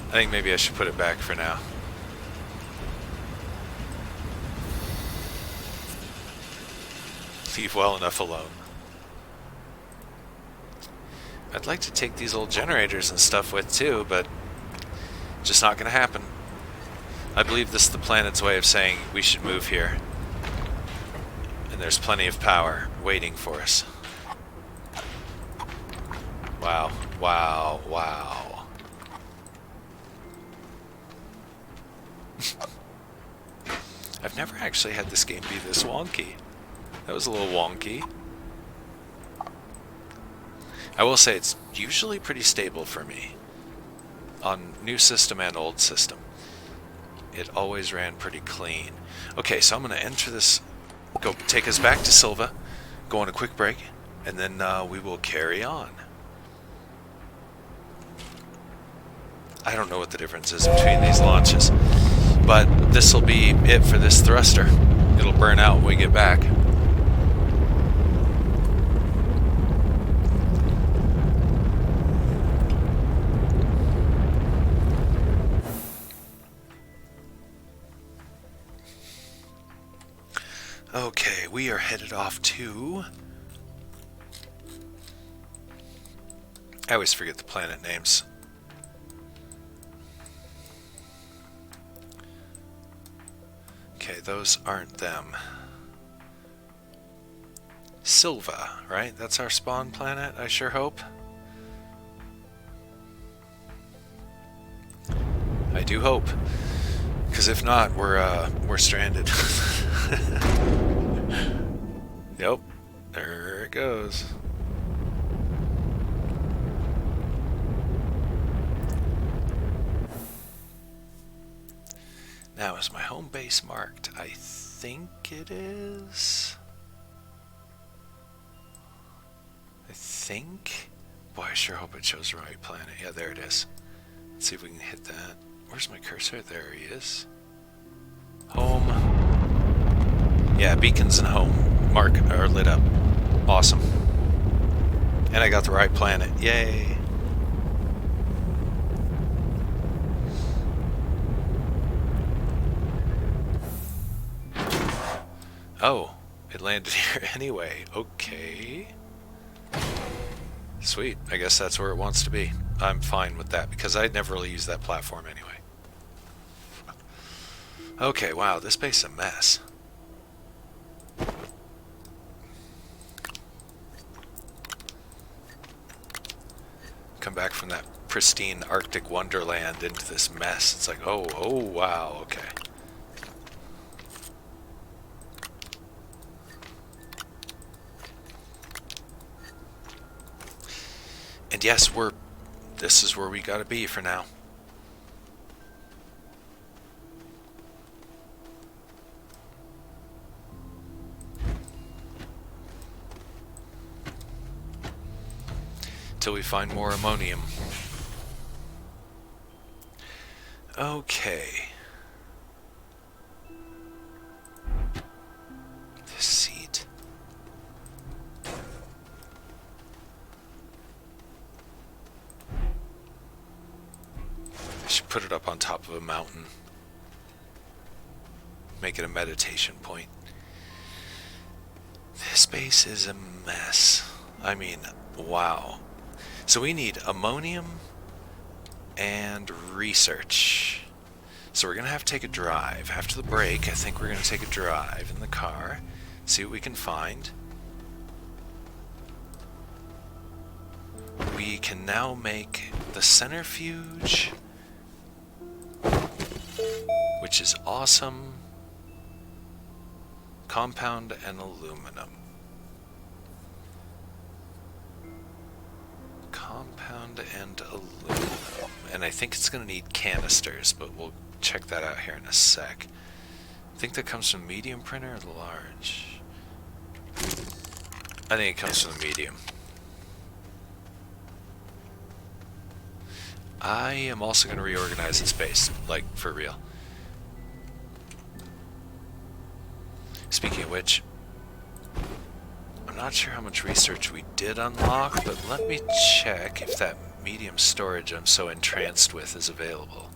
I think maybe I should put it back for now. Leave well enough alone. I'd like to take these old generators and stuff with too, but just not going to happen. I believe this is the planet's way of saying we should move here. And there's plenty of power waiting for us. Wow, wow, wow. I've never actually had this game be this wonky. That was a little wonky. I will say it's usually pretty stable for me. On new system and old system. It always ran pretty clean. Okay, so I'm going to enter this, go take us back to Silva, go on a quick break, and then we will carry on. I don't know what the difference is between these launches, but this will be it for this thruster. It'll burn out when we get back. Okay, we are headed off to... I always forget the planet names. Okay, those aren't them. Silva, right? That's our spawn planet, I sure hope. I do hope. Because if not, we're stranded. Yep, there it goes. Now, is my home base marked? I think it is. I think. Boy, I sure hope it shows the right planet. Yeah, there it is. Let's see if we can hit that. Where's my cursor? There he is. Home. Yeah, beacons and home mark are lit up. Awesome. And I got the right planet. Yay. Oh, it landed here anyway. Okay. Sweet. I guess that's where it wants to be. I'm fine with that because I'd never really used that platform anyway. Okay, wow, this base is a mess. come back from that pristine Arctic wonderland into this mess. It's like, oh wow, okay. And yes, this is where we gotta be for now. Till we find more ammonium. Okay. This seat. I should put it up on top of a mountain. Make it a meditation point. This base is a mess. I mean, wow. So we need ammonium and research. So we're going to have to take a drive. After the break, I think we're going to take a drive in the car, see what we can find. We can now make the centrifuge, which is awesome. Compound and aluminum. Compound and aluminum. And I think it's going to need canisters, but we'll check that out here in a sec. I think that comes from medium printer or the large? I think it comes from the medium. I am also going to reorganize the space, like for real. Speaking of which, I'm not sure how much research we did unlock, but let me check if that medium storage I'm so entranced with is available.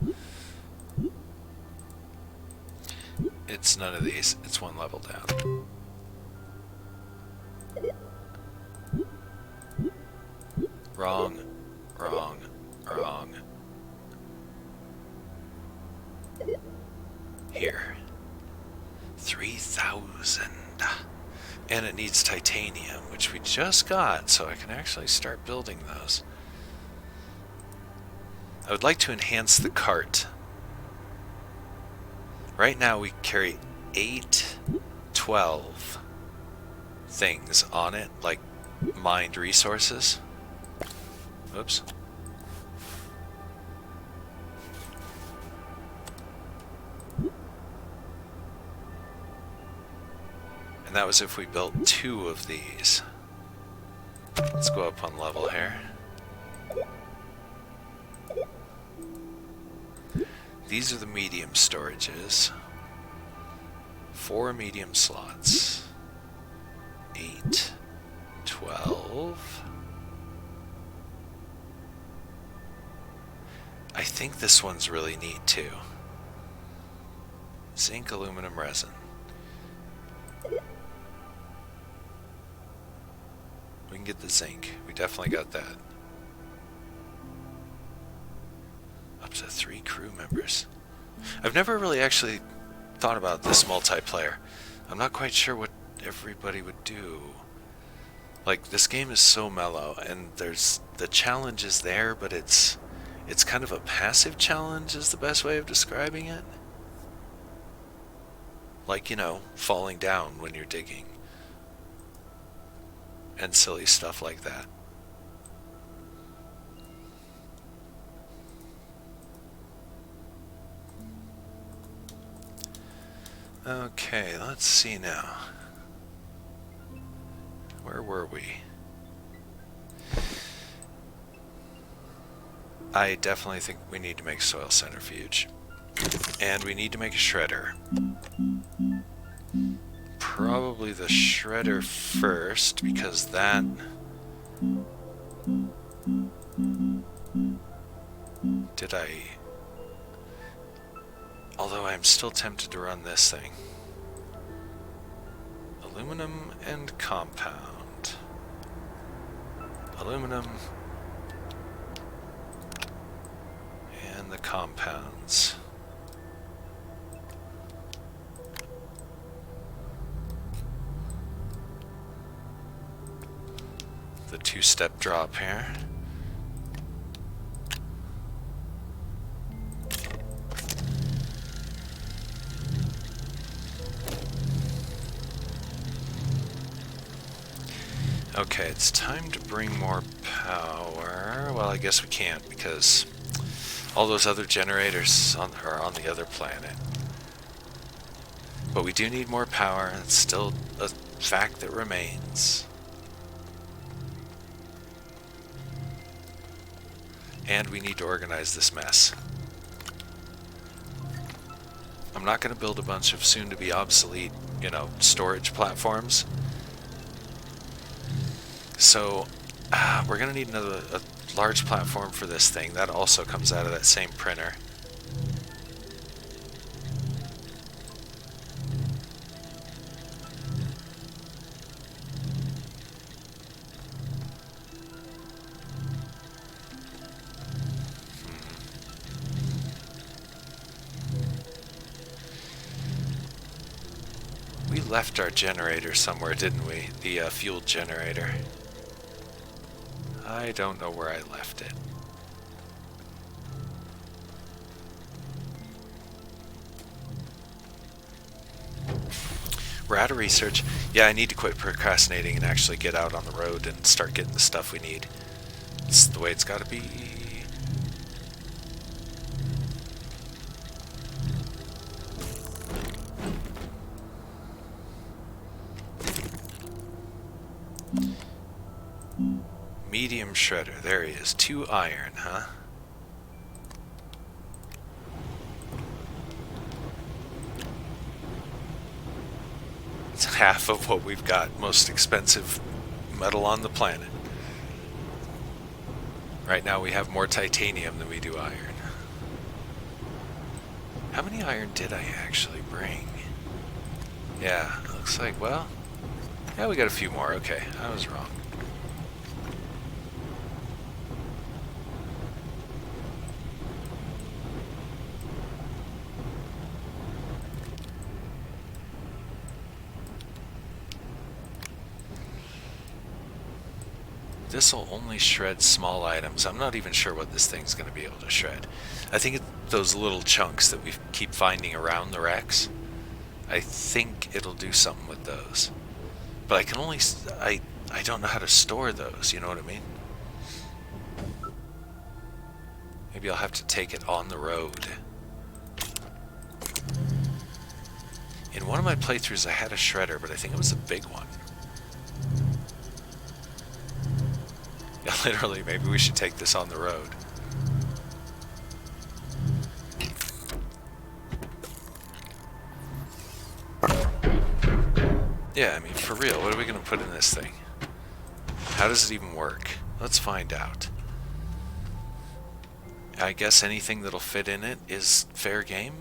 It's none of these. It's one level down. Wrong. Wrong. Wrong. Here. 3,000. And it needs titanium, which we just got, so I can actually start building those. I would like to enhance the cart. Right now we carry 12 things on it, like mined resources. Oops. And that was if we built 2 of these. Let's go up one level here. These are the medium storages. 4 medium slots. 8, 12. I think this one's really neat too. Zinc, aluminum, resin. We can get the zinc. We definitely got that. Up to 3 crew members. I've never really actually thought about this multiplayer. I'm not quite sure what everybody would do. Like, this game is so mellow, and there's the challenge is there, but it's kind of a passive challenge is the best way of describing it. Like, you know, falling down when you're digging. And silly stuff like that. Okay, let's see now. Where were we? I definitely think we need to make a soil centrifuge. And we need to make a shredder. Probably the shredder first, because that... Did I... Although I'm still tempted to run this thing. Aluminum and compound. Aluminum. And the compounds. The 2-step drop here. Okay, it's time to bring more power. Well, I guess we can't because all those other generators are on the other planet. But we do need more power. It's still a fact that remains. And we need to organize this mess. I'm not going to build a bunch of soon-to-be obsolete, storage platforms. So we're going to need a large platform for this thing. That also comes out of that same printer. We left our generator somewhere, didn't we? The fuel generator. I don't know where I left it. We're out of research. Yeah, I need to quit procrastinating and actually get out on the road and start getting the stuff we need. It's the way it's got to be. Medium shredder. There he is. 2 iron, huh? It's half of what we've got. Most expensive metal on the planet. Right now we have more titanium than we do iron. How many iron did I actually bring? Yeah, looks like, well, yeah, we got a few more. Okay, I was wrong. This will only shred small items. I'm not even sure what this thing's going to be able to shred. I think it's those little chunks that we keep finding around the wrecks. I think it'll do something with those. But I can only... I don't know how to store those, you know what I mean? Maybe I'll have to take it on the road. In one of my playthroughs I had a shredder, but I think it was a big one. Yeah, literally, maybe we should take this on the road. Yeah, I mean, for real, what are we going to put in this thing? How does it even work? Let's find out. I guess anything that'll fit in it is fair game?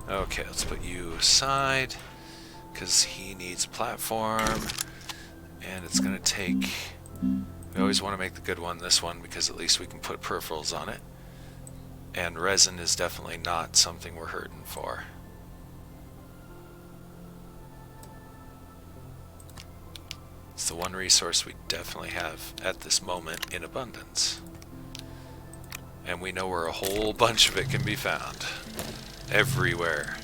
Okay, let's put you aside, because he needs a platform, and it's going to take... We always want to make the good one this one, because at least we can put peripherals on it. And resin is definitely not something we're hurting for. It's the one resource we definitely have at this moment in abundance. And we know where a whole bunch of it can be found. Everywhere.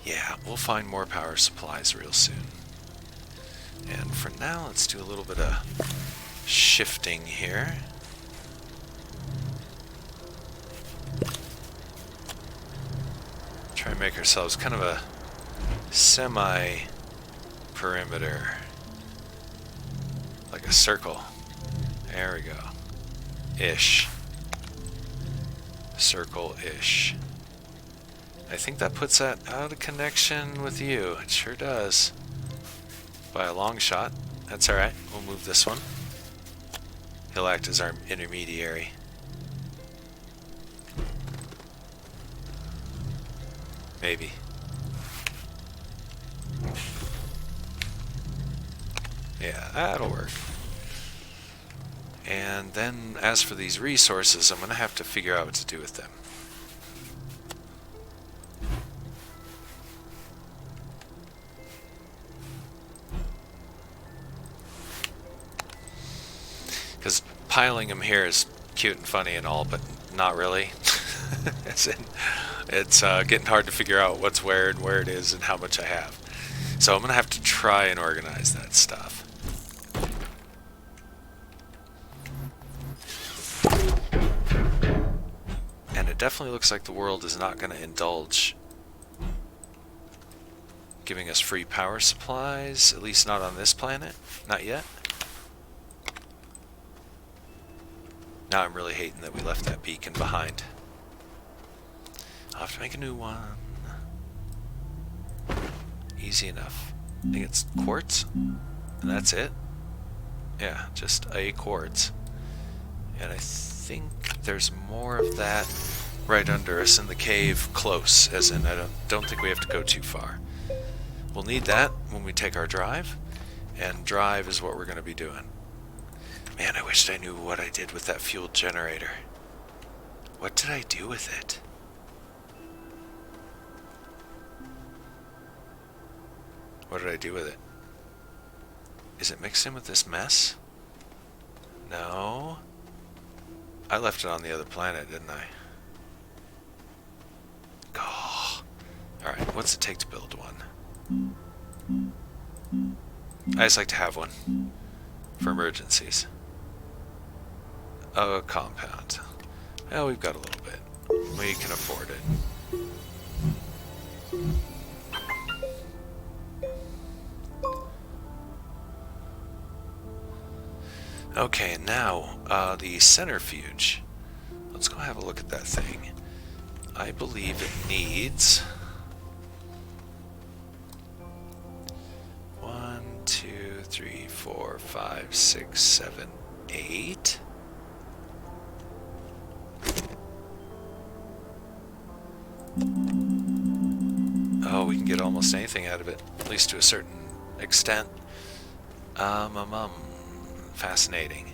Yeah, we'll find more power supplies real soon. And for now, let's do a little bit of shifting here. Try and make ourselves kind of a semi-perimeter. Like a circle. There we go. Ish. Circle-ish. I think that puts that out of connection with you. It sure does. By a long shot. That's alright. We'll move this one. He'll act as our intermediary. Maybe. Yeah, that'll work. And then, as for these resources, I'm going to have to figure out what to do with them. Because piling them here is cute and funny and all, but not really. It's getting hard to figure out what's where and where it is and how much I have. So I'm going to have to try and organize that stuff. And it definitely looks like the world is not going to indulge giving us free power supplies, at least not on this planet. Not yet. Now I'm really hating that we left that beacon behind. I'll have to make a new one. Easy enough. I think it's quartz, and that's it. Yeah, just a quartz. And I think there's more of that right under us in the cave, close, as in I don't think we have to go too far. We'll need that when we take our drive, and drive is what we're going to be doing. Man, I wished I knew what I did with that fuel generator. What did I do with it? What did I do with it? Is it mixed in with this mess? No. I left it on the other planet, didn't I? Oh. Alright, what's it take to build one? I just like to have one for emergencies. A compound. Well, we've got a little bit. We can afford it. Okay, now the centrifuge. Let's go have a look at that thing. I believe it needs 1, 2, 3, 4, 5, 6, 7, 8. Oh, we can get almost anything out of it, at least to a certain extent. Fascinating.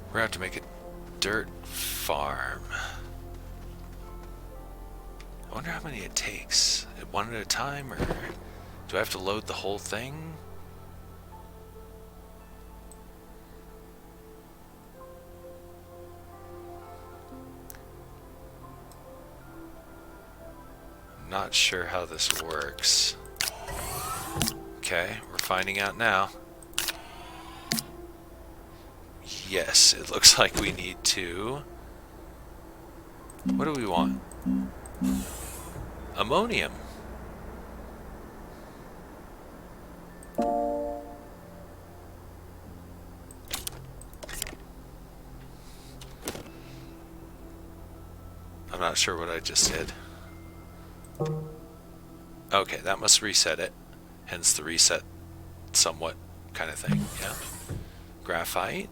We're gonna have to make a dirt farm. I wonder how many it takes. One at a time, or do I have to load the whole thing? Not sure how this works. Okay, we're finding out now. Yes, it looks like we need to... What do we want? Ammonium. I'm not sure what I just did. Okay, that must reset it. Hence the reset somewhat kind of thing. Yeah. Graphite.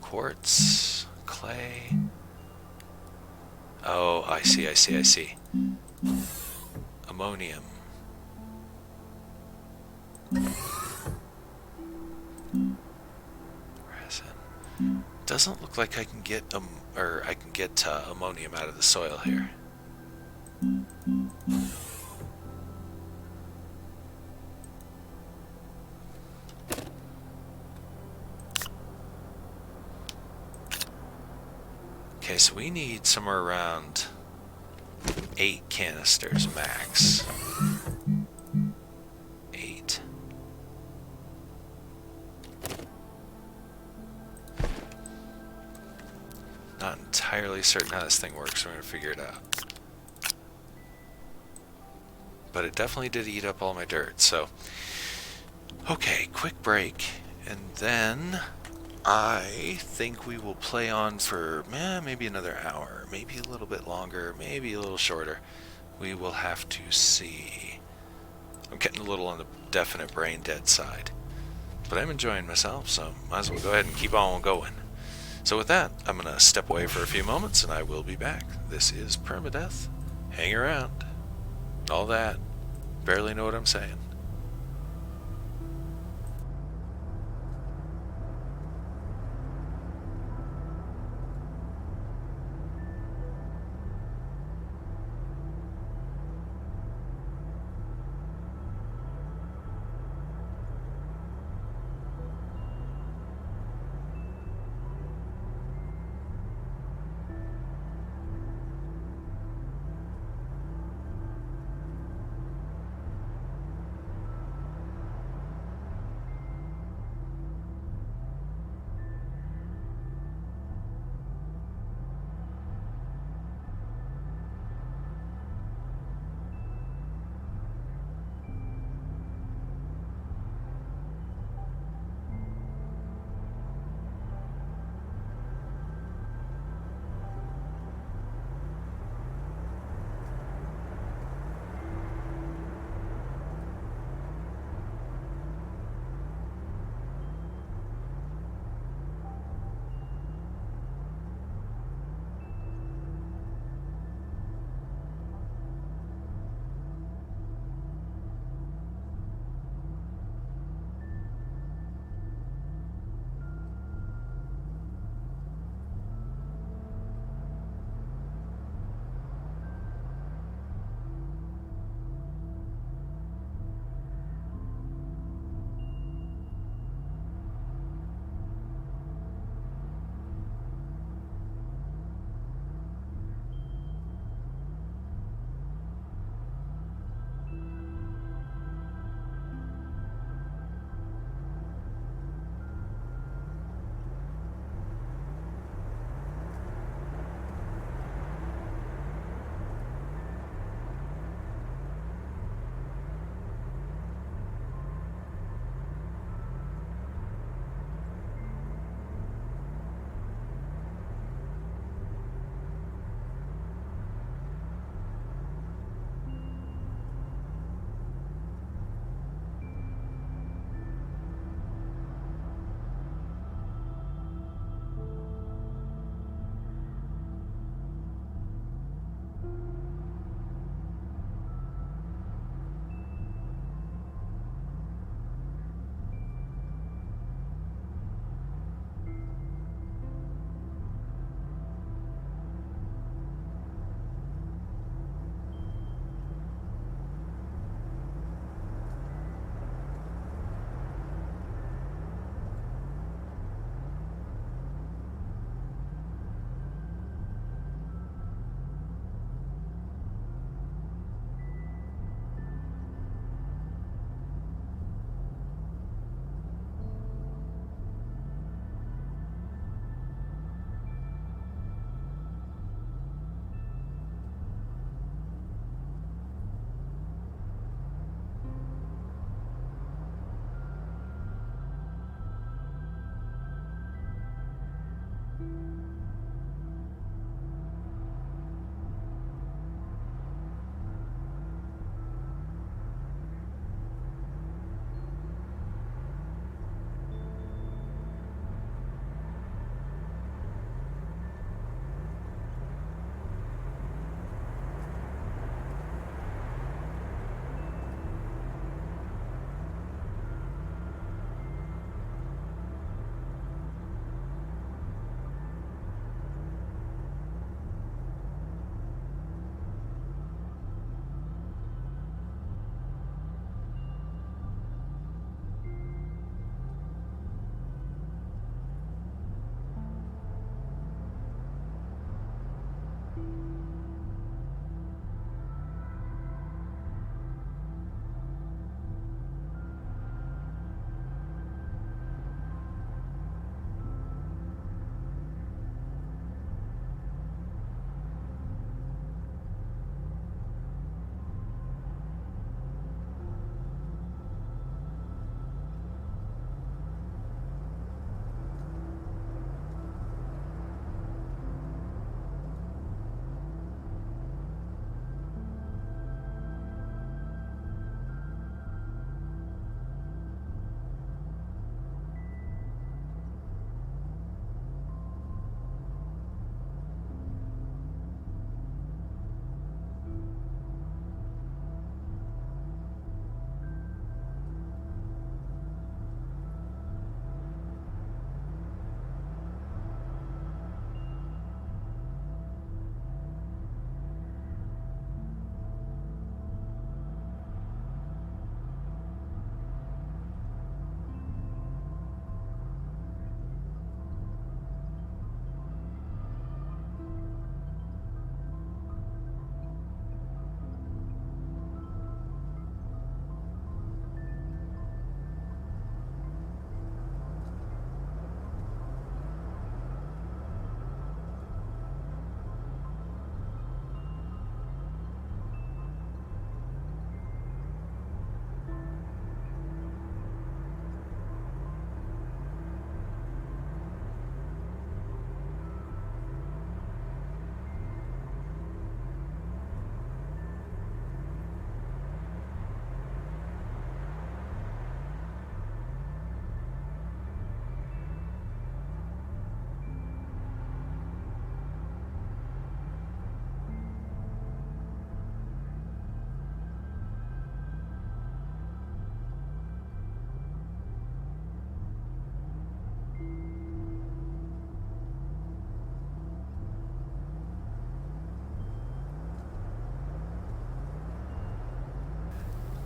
Quartz. Clay. Oh, I see. Ammonium. Resin. Doesn't look like I can get ammonium out of the soil here. Okay, so we need somewhere around 8 canisters max. 8. Not entirely certain how this thing works, so we're going to figure it out. But it definitely did eat up all my dirt, so... Okay, quick break, and then... I think we will play on for maybe another hour, maybe a little bit longer, maybe a little shorter. We will have to see. I'm getting a little on the definite brain dead side, but I'm enjoying myself, so might as well go ahead and keep on going. So with that, I'm going to step away for a few moments and I will be back. This is PermaDeath. Hang around. All that. Barely know what I'm saying.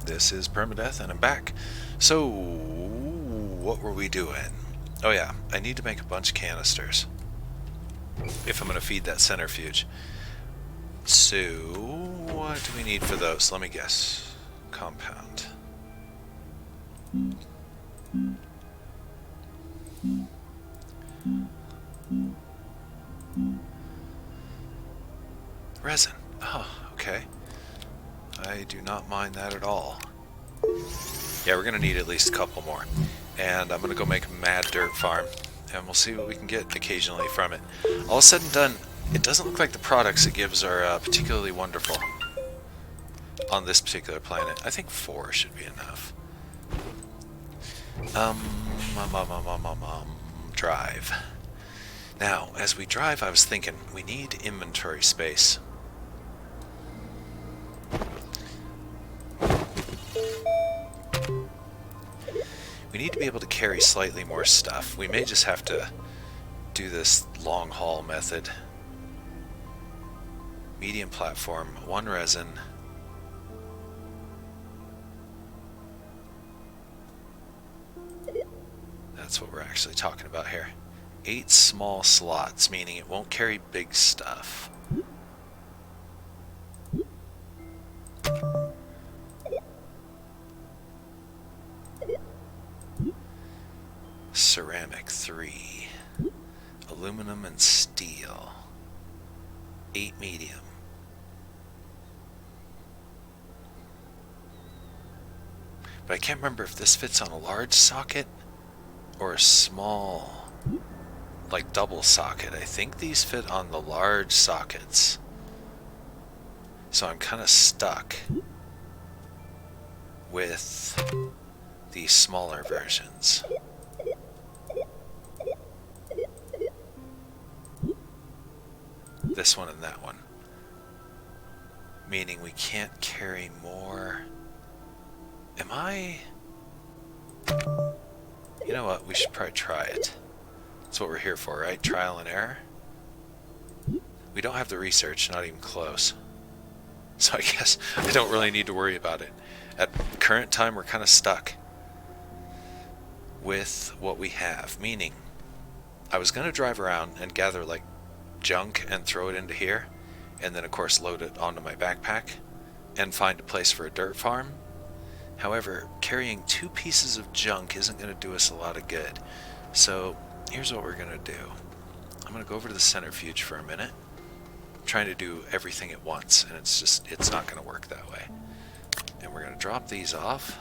This is PermaDeath, and I'm back. So, what were we doing? Oh yeah, I need to make a bunch of canisters if I'm going to feed that centrifuge. So, what do we need for those? Let me guess. Compound. Resin. Oh, okay. I do not mind that at all. Yeah, we're going to need at least a couple more. And I'm going to go make a mad dirt farm. And we'll see what we can get occasionally from it. All said and done, it doesn't look like the products it gives are particularly wonderful on this particular planet. I think 4 should be enough. Drive. Now, as we drive, I was thinking, we need inventory space. We need to be able to carry slightly more stuff. We may just have to do this long haul method. Medium platform, 1 resin. That's what we're actually talking about here. 8 small slots, meaning it won't carry big stuff. Ceramic 3. Aluminum and steel. 8 medium. But I can't remember if this fits on a large socket or a small, like double socket. I think these fit on the large sockets. So I'm kind of stuck with the smaller versions. This one and that one. Meaning we can't carry more. Am I... You know what? We should probably try it. That's what we're here for, right? Trial and error? We don't have the research, not even close. So I guess I don't really need to worry about it. At current time, we're kind of stuck with what we have. Meaning, I was going to drive around and gather like junk and throw it into here, and then of course load it onto my backpack and find a place for a dirt farm. However, carrying 2 pieces of junk isn't going to do us a lot of good. So here's what we're going to do. I'm going to go over to the centrifuge for a minute. I'm trying to do everything at once, and it's not going to work that way. And we're going to drop these off.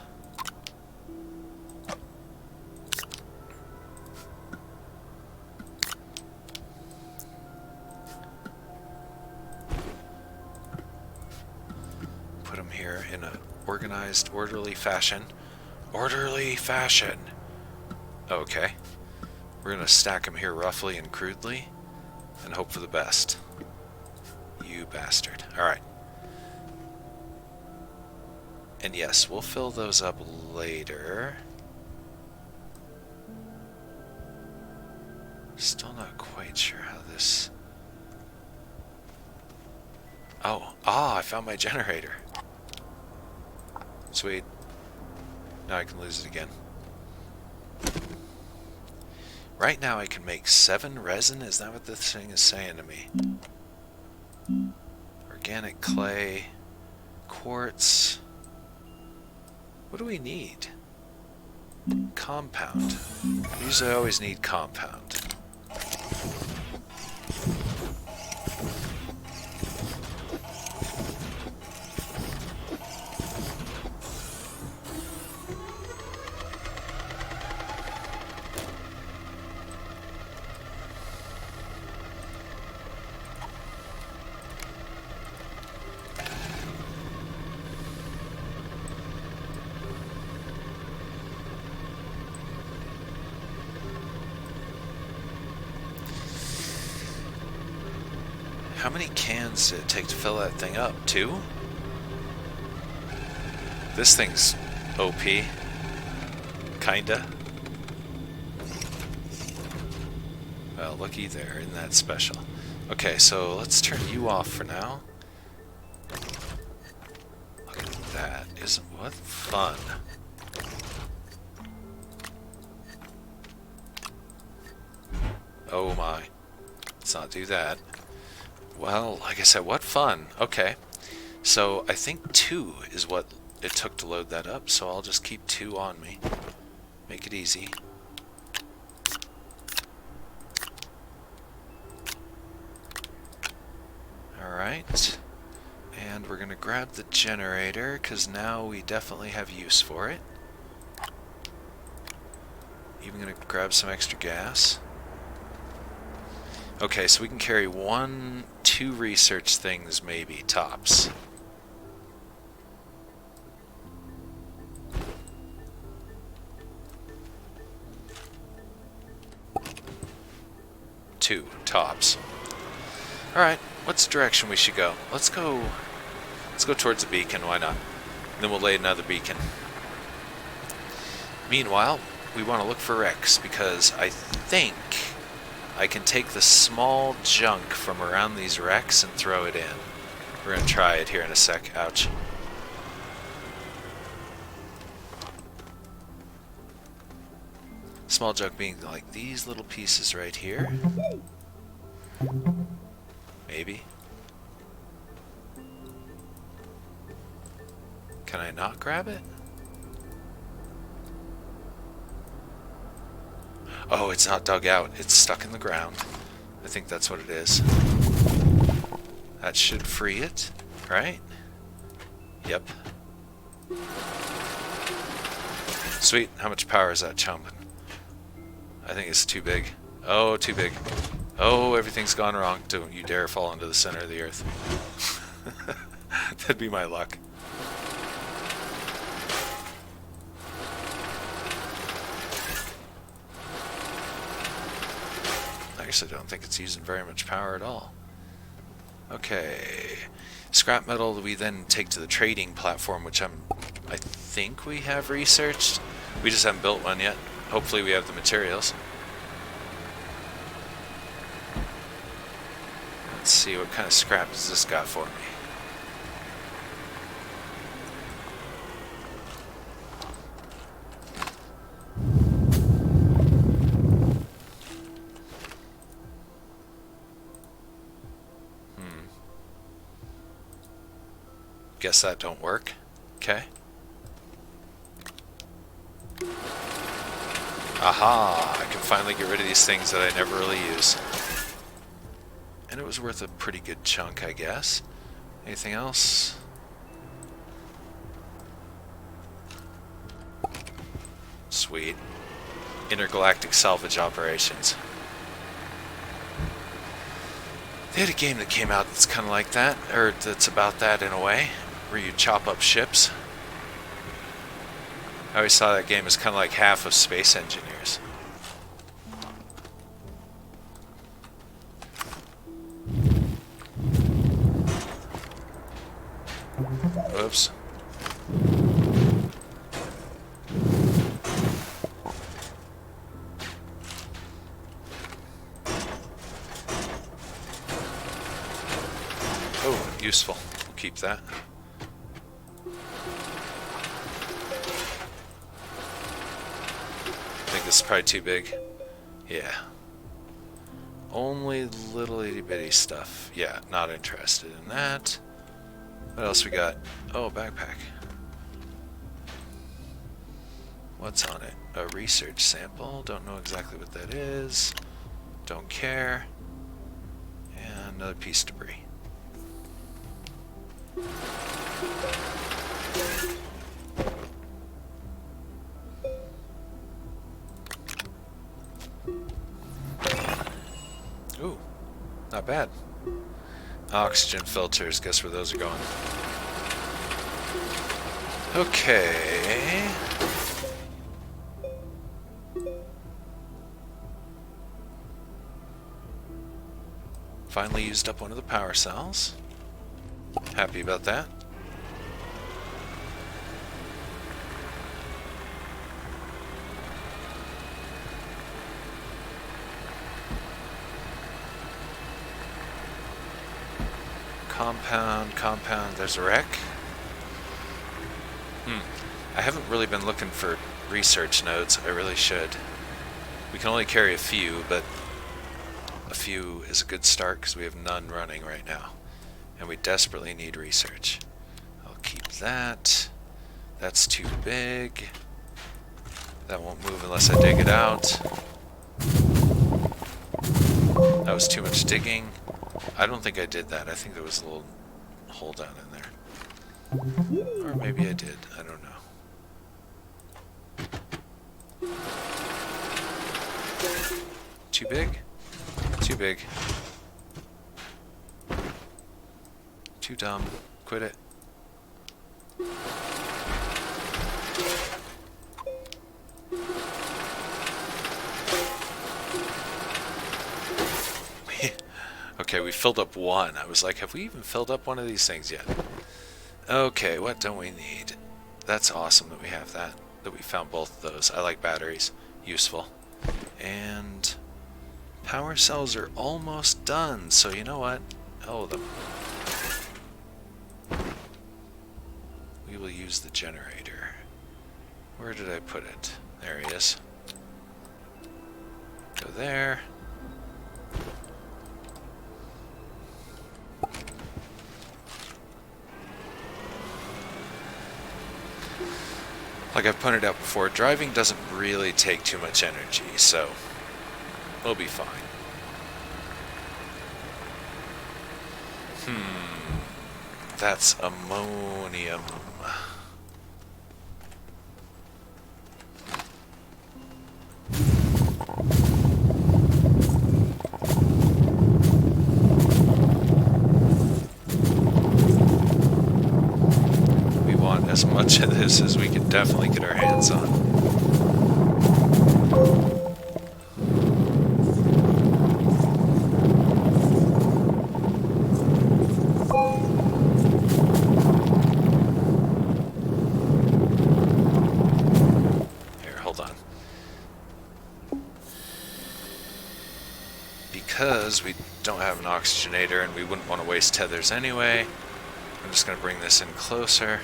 Put them here in a organized, orderly fashion. Orderly fashion! Okay. We're going to stack them here roughly and crudely and hope for the best. You bastard. Alright. And yes, we'll fill those up later. Still not quite sure how this... Oh, I found my generator. Sweet. Now I can lose it again. Right now I can make 7 resin. Is that what this thing is saying to me? Organic clay. Quartz. What do we need? Compound. Usually I always need compound. How many cans did it take to fill that thing up? 2? This thing's OP. Kinda. Well, looky there, isn't that special? Okay, so let's turn you off for now. Look at that. What fun. Oh my. Let's not do that. Well, like I said, what fun. Okay. So I think 2 is what it took to load that up, so I'll just keep 2 on me. Make it easy. Alright. And we're going to grab the generator, because now we definitely have use for it. Even going to grab some extra gas. Okay, so we can carry 1, 2 research things maybe, tops. Two tops. Alright, what's the direction we should go? Let's go towards the beacon, why not? And then we'll lay another beacon. Meanwhile, we want to look for wrecks, because I think I can take the small junk from around these wrecks and throw it in. We're going to try it here in a sec. Ouch. Small junk being like these little pieces right here. Maybe. Can I not grab it? Oh, it's not dug out. It's stuck in the ground. I think that's what it is. That should free it, right? Yep. Sweet. How much power is that chomping? I think it's too big. Oh, too big. Oh, everything's gone wrong. Don't you dare fall into the center of the earth. That'd be my luck. I actually don't think it's using very much power at all. Okay. Scrap metal we then take to the trading platform, which I think we have researched. We just haven't built one yet. Hopefully we have the materials. Let's see, what kind of scrap has this got for me? Guess that don't work. Okay. Aha! I can finally get rid of these things that I never really use. And it was worth a pretty good chunk, I guess. Anything else? Sweet. Intergalactic salvage operations. They had a game that came out that's kind of like that, or that's about that in a way, where you chop up ships. I always saw that game as kind of like half of Space Engineers. Whoops. Oh, useful. We'll keep that. I think this is probably too big. Yeah. Only little itty bitty stuff. Yeah, not interested in that. What else we got? Oh, backpack. What's on it? A research sample. Don't know exactly what that is. Don't care. And another piece of debris. Ooh, not bad. Oxygen filters, guess where those are going. Okay. Finally used up one of the power cells. Happy about that. Compound, there's a wreck. I haven't really been looking for research nodes. I really should. We can only carry a few, but a few is a good start because we have none running right now. And we desperately need research. I'll keep that. That's too big. That won't move unless I dig it out. That was too much digging. I don't think I did that. I think there was a little hole down in there. Or maybe I did. I don't know. Too big? Too big. Too dumb. Quit it. Okay, we filled up one. I was like, have we even filled up one of these things yet? Okay, what don't we need? That's awesome that we have that. That we found both of those. I like batteries. Useful. And power cells are almost done, so you know what? Oh, we will use the generator. Where did I put it? There he is. Go there. Like I've pointed out before, driving doesn't really take too much energy, so we'll be fine. That's ammonium. We want as much of this as we can definitely get our hands on. Because we don't have an oxygenator and we wouldn't want to waste tethers anyway, I'm just going to bring this in closer.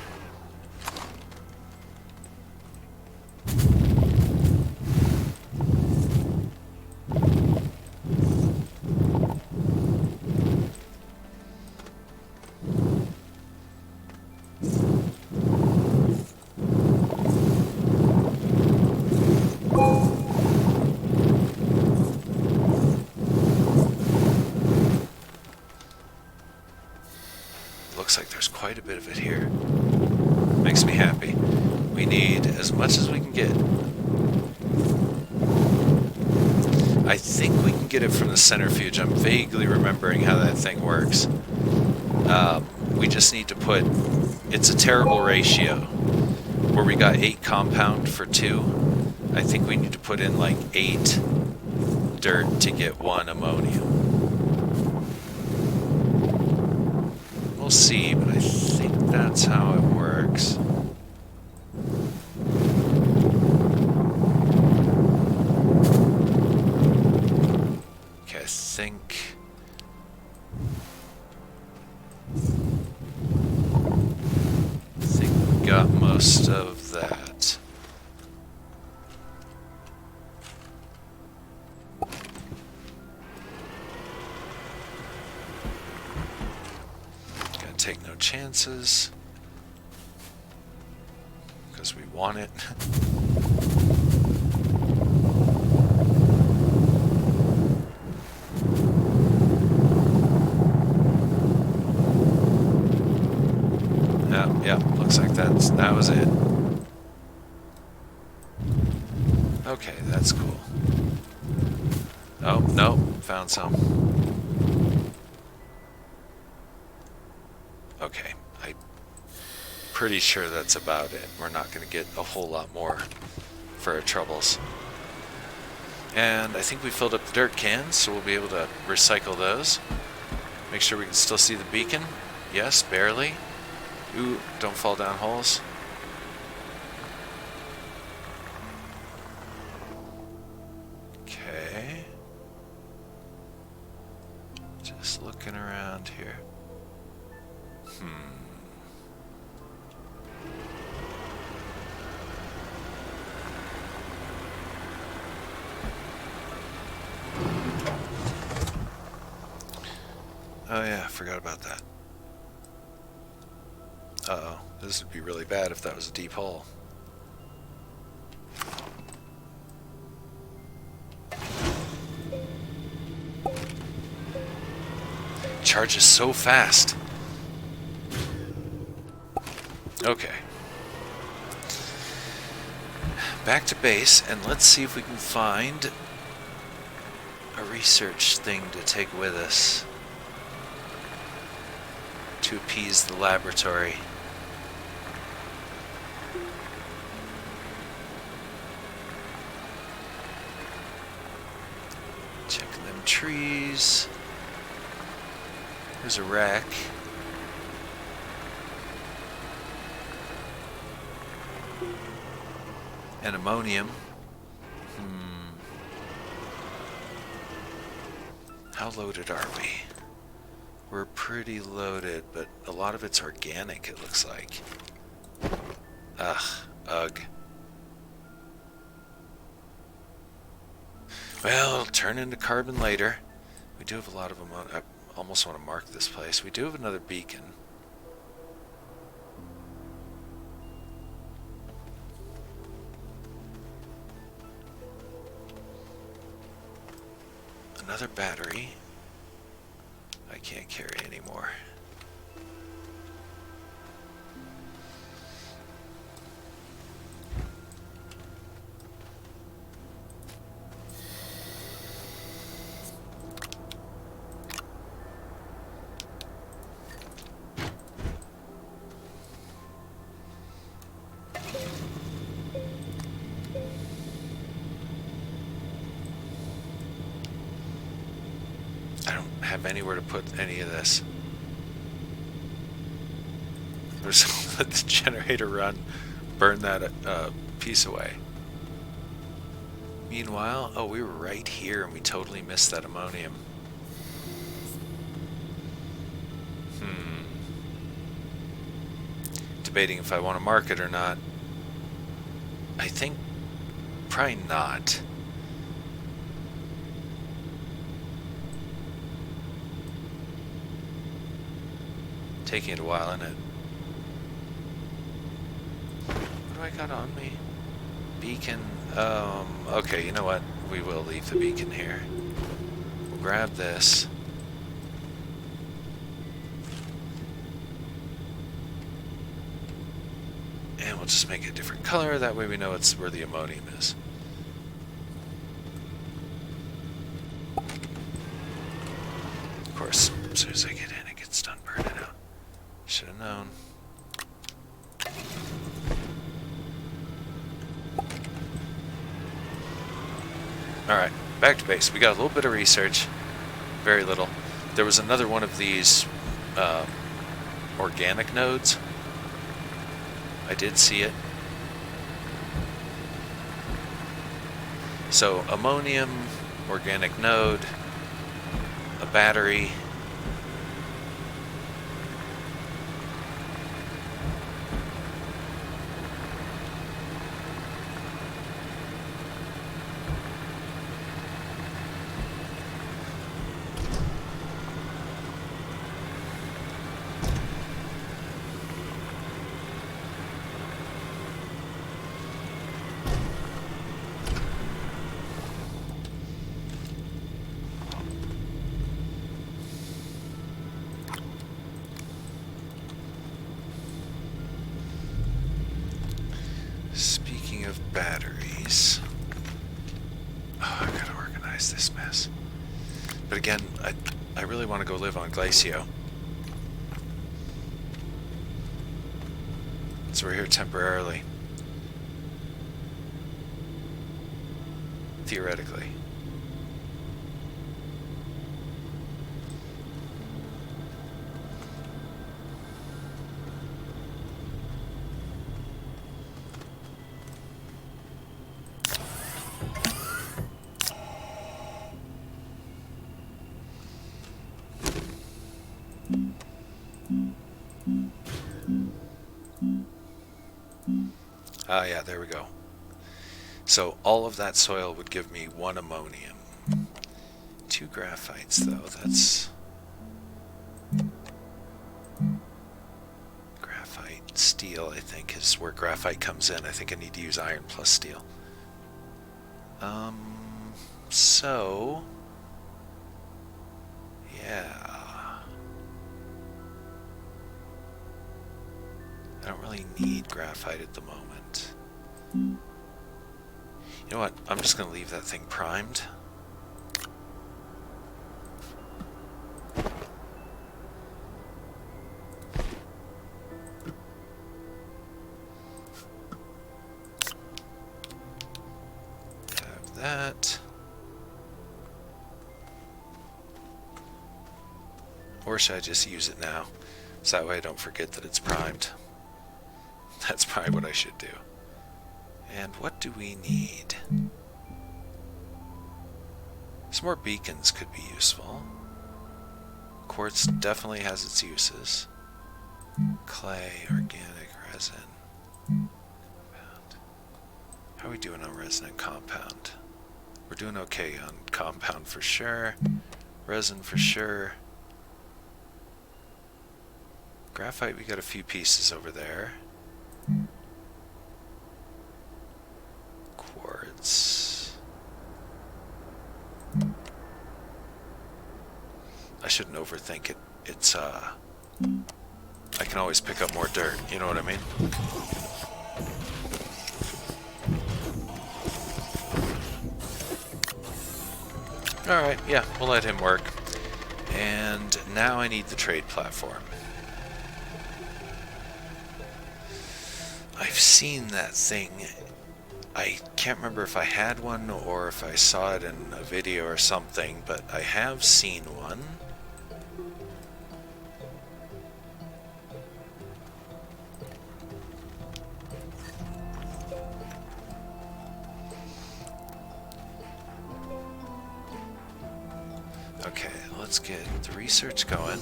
Looks like there's quite a bit of it here. Makes me happy. We need as much as we can get. I think we can get it from the centrifuge. I'm vaguely remembering how that thing works. We just need to put... It's a terrible ratio. Where we got 8 compound for 2. I think we need to put in like 8 dirt to get 1 ammonium. We'll see, but I think that's how it works. Okay, I think we got most of that. Take no chances because we want it. Yeah, looks like that was it. Okay, that's cool. Oh, no, found some. Okay, I'm pretty sure that's about it. We're not going to get a whole lot more for our troubles. And I think we filled up the dirt cans, so we'll be able to recycle those. Make sure we can still see the beacon. Yes, barely. Ooh, don't fall down holes. Okay. Just looking around here. Oh yeah, I forgot about that. Uh-oh, this would be really bad if that was a deep hole. Charges so fast. Okay. Back to base, and let's see if we can find a research thing to take with us to appease the laboratory. Check them trees. There's a wreck. And ammonium. How loaded are we? We're pretty loaded, but a lot of it's organic, it looks like. Ugh. Well, it'll turn into carbon later. We do have a lot of ammonia. I almost want to mark this place. We do have another beacon. Another battery. I can't carry anymore. Have anywhere to put any of this. Just let the generator run, burn that piece away. Meanwhile, oh, we were right here and we totally missed that ammonium. Debating if I want to mark it or not. I think probably not. Taking it a while, isn't it? What do I got on me? Beacon. Okay, you know what? We will leave the beacon here. We'll grab this. And we'll just make it a different color. That way we know it's where the ammonium is. Of course, as soon as I get in, it gets done burning out. Should have known. Alright, back to base. We got a little bit of research. Very little. There was another one of these organic nodes. I did see it. So, ammonium, organic node, a battery. Speaking of batteries, oh, I gotta organize this mess. But again, I really want to go live on Glacio. So we're here temporarily. Theoretically. Ah, yeah, there we go. So all of that soil would give me 1 ammonium. 2 graphites, though. That's steel, I think, is where graphite comes in. I think I need to use iron plus steel. So... yeah. I don't really need graphite at the moment. You know what? I'm just going to leave that thing primed. Have that. Or should I just use it now? So that way I don't forget that it's primed. That's probably what I should do. And what do we need? Some more beacons could be useful. Quartz definitely has its uses. Clay, organic, resin. Compound. How are we doing on resin and compound? We're doing okay on compound for sure. Resin for sure. Graphite, we got a few pieces over there. Quartz. I shouldn't overthink it. It's, I can always pick up more dirt, you know what I mean? Alright, yeah, we'll let him work. And now I need the trade platform. I've seen that thing. I can't remember if I had one or if I saw it in a video or something, but I have seen one. Okay, let's get the research going.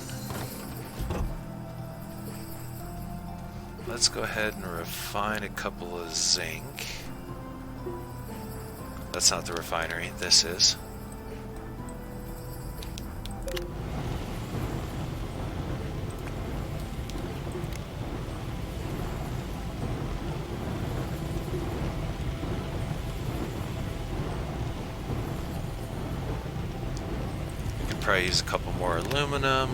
Let's go ahead and refine a couple of zinc. That's not the refinery, this is. We could probably use a couple more aluminum.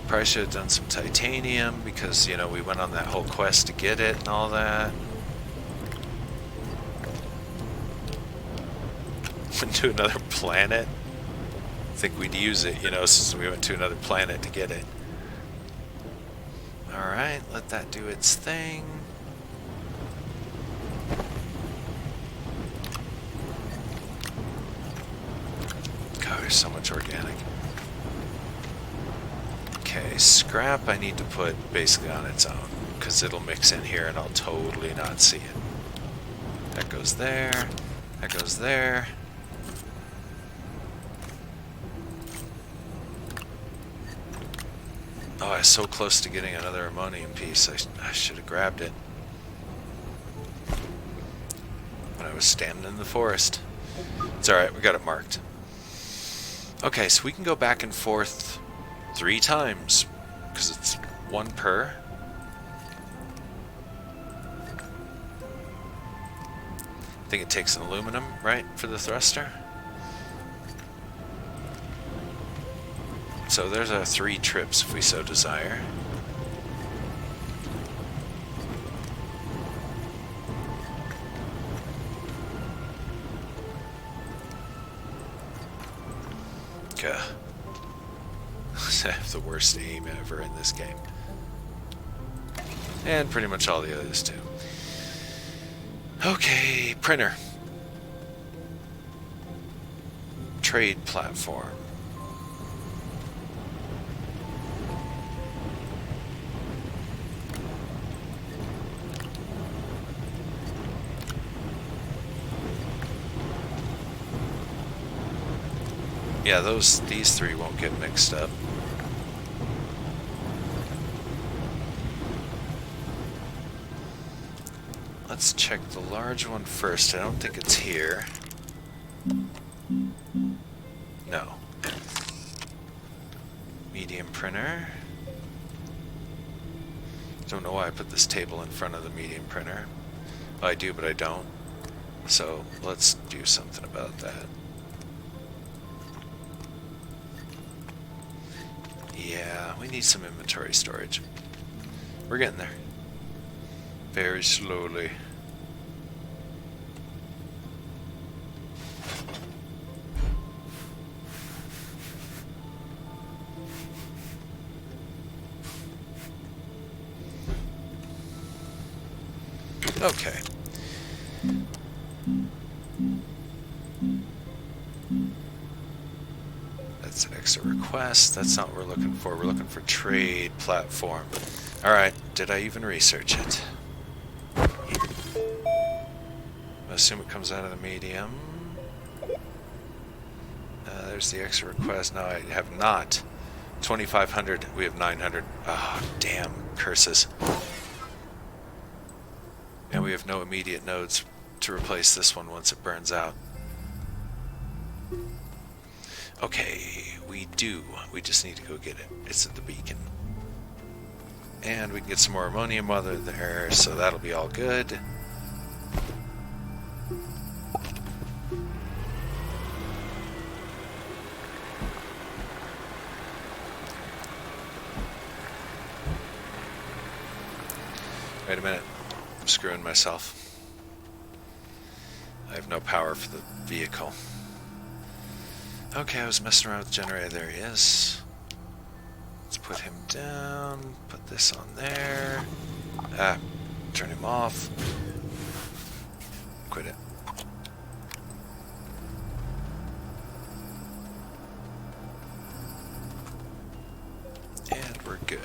Probably should have done some titanium because, you know, we went on that whole quest to get it and all that. Went to another planet. I think we'd use it, you know, since we went to another planet to get it. Alright, let that do its thing. God, there's so much organic. Okay, scrap I need to put basically on its own, because it'll mix in here and I'll totally not see it. That goes there, that goes there. Oh, I was so close to getting another ammonium piece. I should have grabbed it when I was standing in the forest. It's alright, we got it marked. Okay, so we can go back and forth 3 times, because it's 1 per. I think it takes an aluminum, right, for the thruster? So there's our 3 trips if we so desire. Okay. I have the worst aim ever in this game. And pretty much all the others too. Okay, printer. Trade platform. Yeah, these 3 won't get mixed up. Let's check the large one first. I don't think it's here. No. medium printer. Don't know why I put this table in front of the medium printer. Well, I do, but I don't. So let's do something about that. Yeah, we need some inventory storage. We're getting there. Very slowly. Okay. That's an extra request. That's not what we're looking for. We're looking for trade platform. Alright, did I even research it? I assume it comes out of the medium. There's the extra request. No, I have not. 2,500. We have 900. Ah, oh, damn. Curses. And we have no immediate nodes to replace this one once it burns out. Okay, we do. We just need to go get it. It's at the beacon. And we can get some more ammonium while they're there, so that'll be all good. Wait a minute. I'm screwing myself. I have no power for the vehicle. Okay, I was messing around with the generator. There he is. Let's put him down. Put this on there. Turn him off. Quit it. And we're good.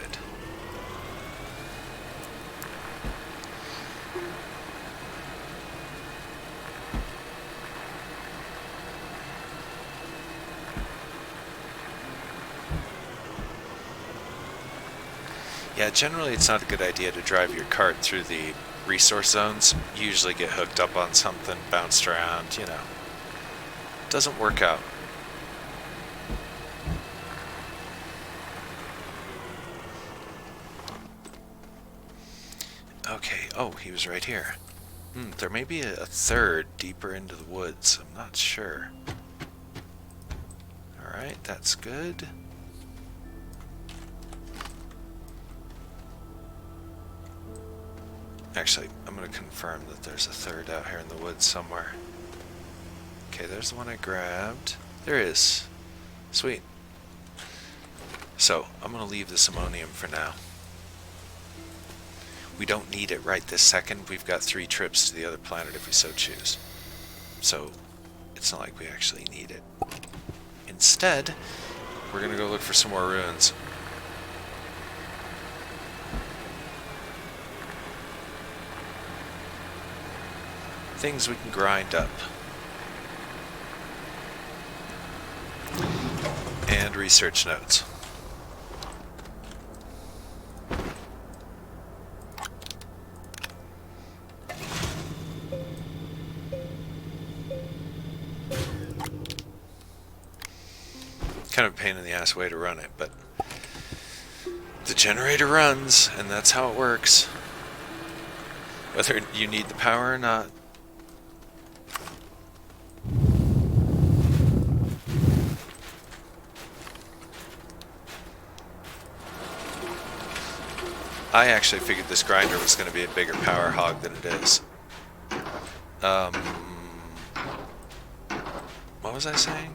Yeah, generally it's not a good idea to drive your cart through the resource zones. You usually get hooked up on something, bounced around, you know. Doesn't work out. Okay, oh, he was right here. There may be a third deeper into the woods. I'm not sure. Alright, that's good. Actually, I'm going to confirm that there's a third out here in the woods somewhere. Okay, there's the one I grabbed. There is. Sweet. So, I'm going to leave this ammonium for now. We don't need it right this second. We've got 3 trips to the other planet if we so choose. So, it's not like we actually need it. Instead, we're going to go look for some more ruins. Things we can grind up. And research notes. Kind of a pain in the ass way to run it, but the generator runs, and that's how it works. Whether you need the power or not. I actually figured this grinder was going to be a bigger power hog than it is. What was I saying?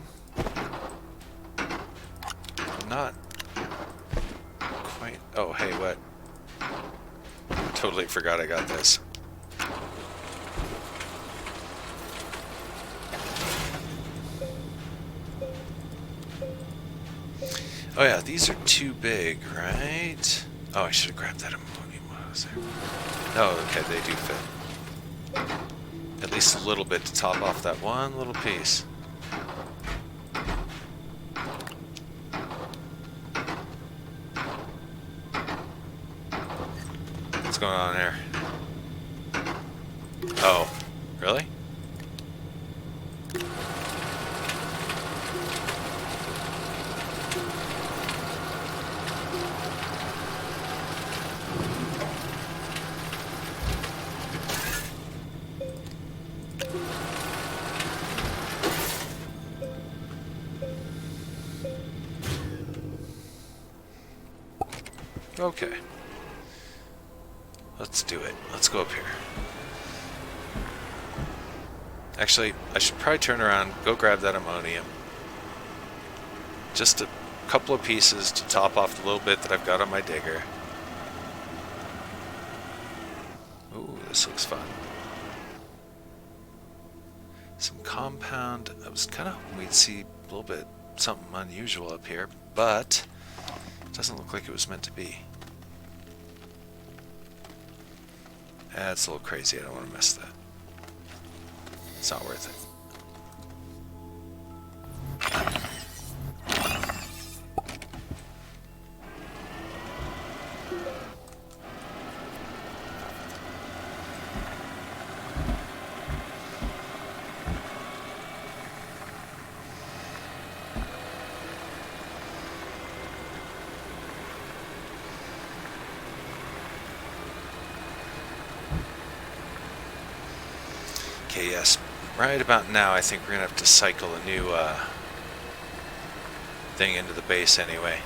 I'm not quite... Oh, hey, what? Totally forgot I got this. Oh yeah, these are too big, right? Oh, I should have grabbed that ammonium when I was there. Oh, okay, they do fit. At least a little bit to top off that one little piece. What's going on here? Oh, really? Okay. Let's do it. Let's go up here. Actually, I should probably turn around, go grab that ammonium. Just a couple of pieces to top off the little bit that I've got on my digger. Ooh, this looks fun. Some compound. I was kind of hoping we'd see a little bit something unusual up here, but it doesn't look like it was meant to be. That's a little crazy. I don't want to miss that. It's not worth it. Okay, yes. Right about now, I think we're going to have to cycle a new thing into the base anyway.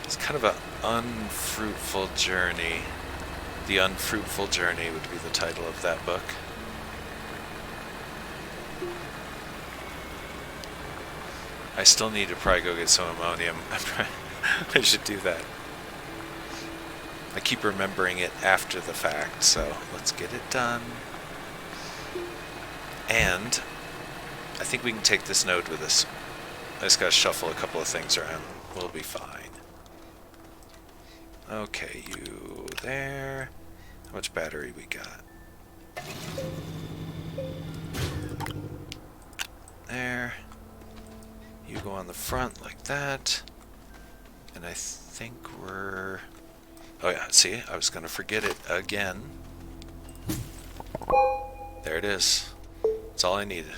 It's kind of an unfruitful journey. The Unfruitful Journey would be the title of that book. I still need to probably go get some ammonium. I should do that. I keep remembering it after the fact, so let's get it done. And I think we can take this node with us. I just gotta shuffle a couple of things around. We'll be fine. Okay, you there. How much battery we got? There. You go on the front like that. And I think we're... Oh yeah, see? I was gonna forget it again. There it is. That's all I needed.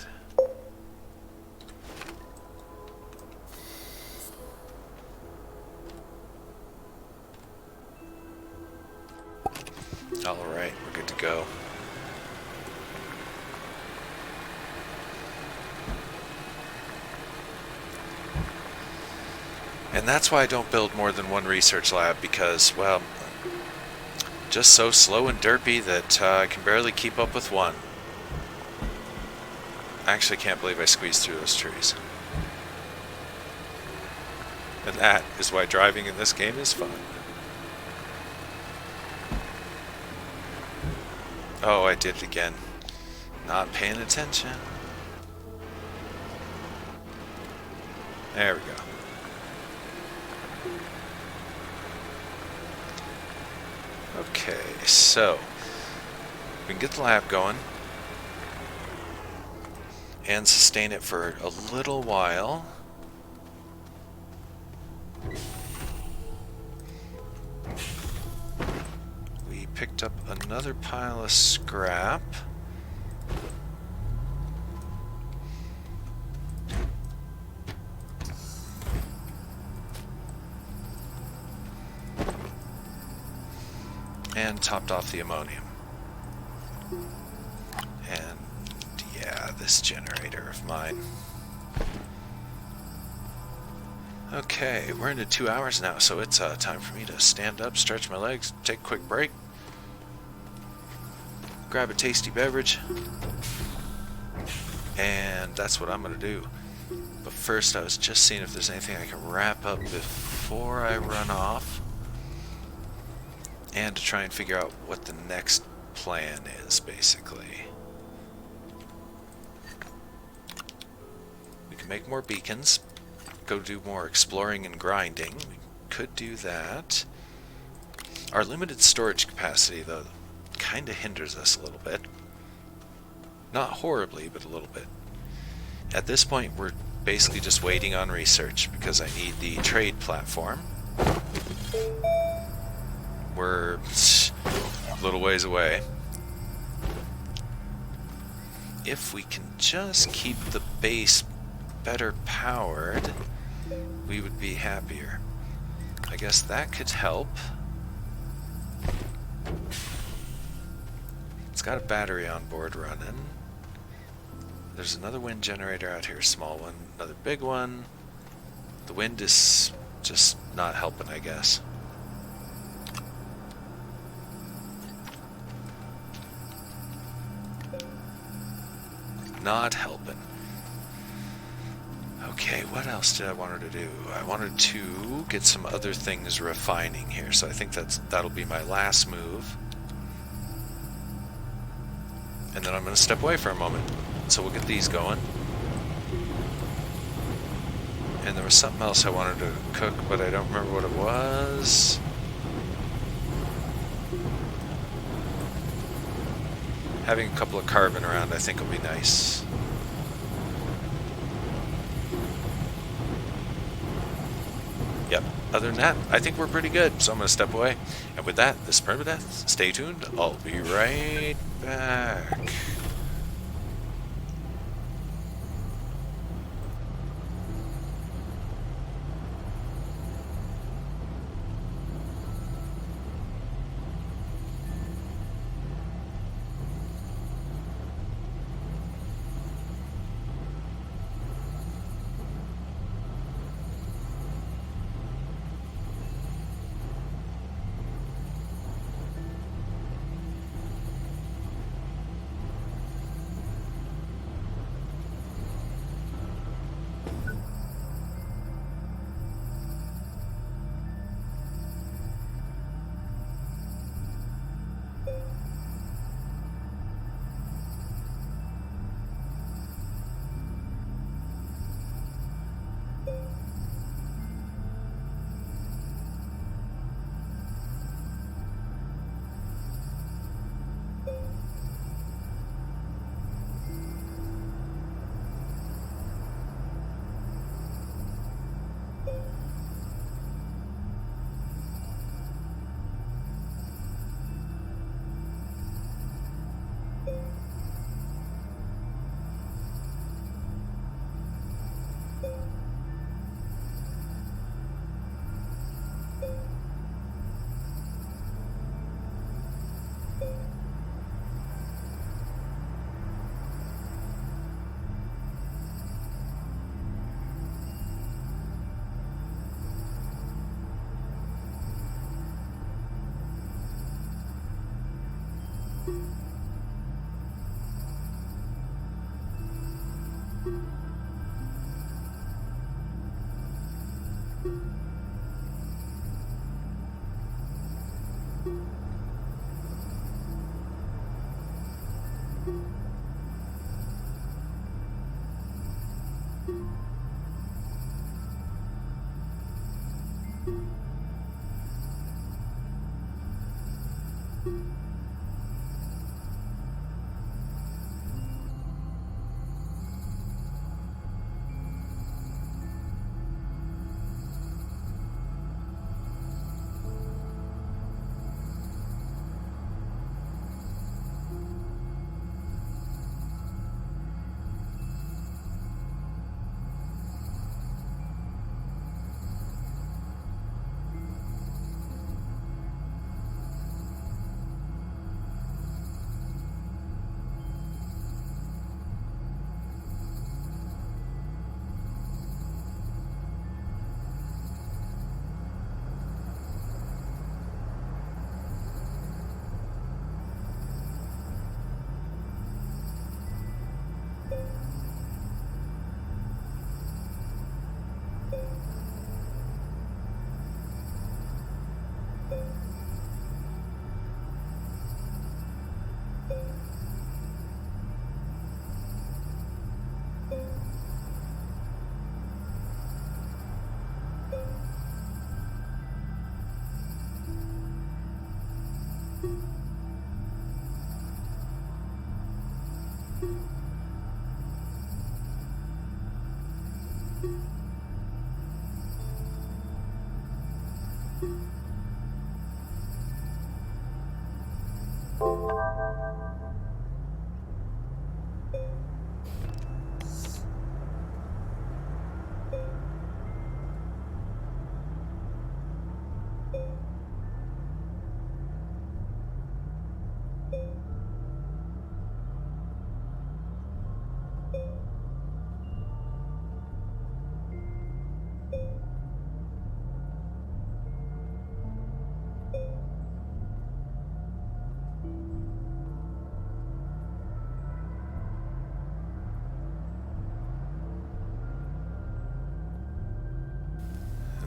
Alright, we're good to go. And that's why I don't build more than one research lab, because, well, just so slow and derpy that I can barely keep up with one. I actually can't believe I squeezed through those trees. And that is why driving in this game is fun. Oh, I did it again. Not paying attention. There we go. Okay, so we can get the lab going and sustain it for a little while. We picked up another pile of scrap. And topped off the ammonium. And yeah, this generator of mine. Okay, we're into 2 hours now, so it's time for me to stand up, stretch my legs, take a quick break, grab a tasty beverage, and that's what I'm going to do. But first, I was just seeing if there's anything I can wrap up before I run off, and to try and figure out what the next plan is, basically. We can make more beacons, go do more exploring and grinding. We could do that. Our limited storage capacity, though, kind of hinders us a little bit. Not horribly, but a little bit. At this point, we're basically just waiting on research, because I need the trade platform. We're a little ways away. If we can just keep the base better powered, we would be happier. I guess that could help. It's got a battery on board running. There's another wind generator out here, small one, another big one. The wind is Just not helping, I guess. Not helping. Okay, what else did I want her to do? I wanted to get some other things refining here, so I think that'll be my last move. And then I'm going to step away for a moment. So we'll get these going. And there was something else I wanted to cook, but I don't remember what it was. Having a couple of carbon around I think will be nice. Yep, other than that, I think we're pretty good, so I'm going to step away. And with that, this is PermaDeath. Stay tuned. I'll be right back.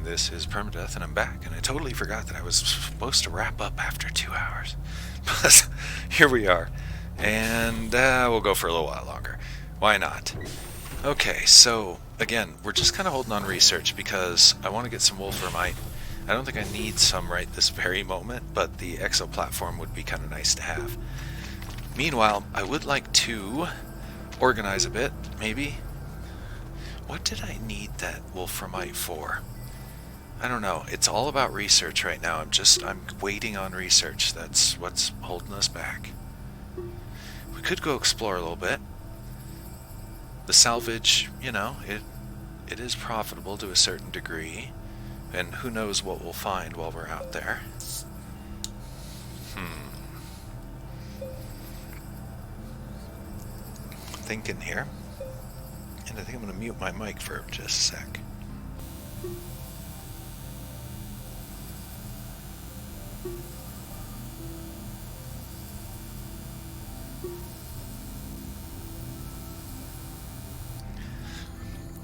this is PermaDeath, and I'm back, and I totally forgot that I was supposed to wrap up after 2 hours. But here we are, and we'll go for a little while longer. Why not? Okay, so, again, we're just kind of holding on research because I want to get some wolframite. I don't think I need some right this very moment, but the exoplatform would be kind of nice to have. Meanwhile, I would like to organize a bit, maybe. What did I need that wolframite for? I don't know. It's all about research right now. I'm waiting on research. That's what's holding us back. We could go explore a little bit. The salvage, you know, it is profitable to a certain degree. And who knows what we'll find while we're out there. Thinking here. And I think I'm going to mute my mic for just a sec.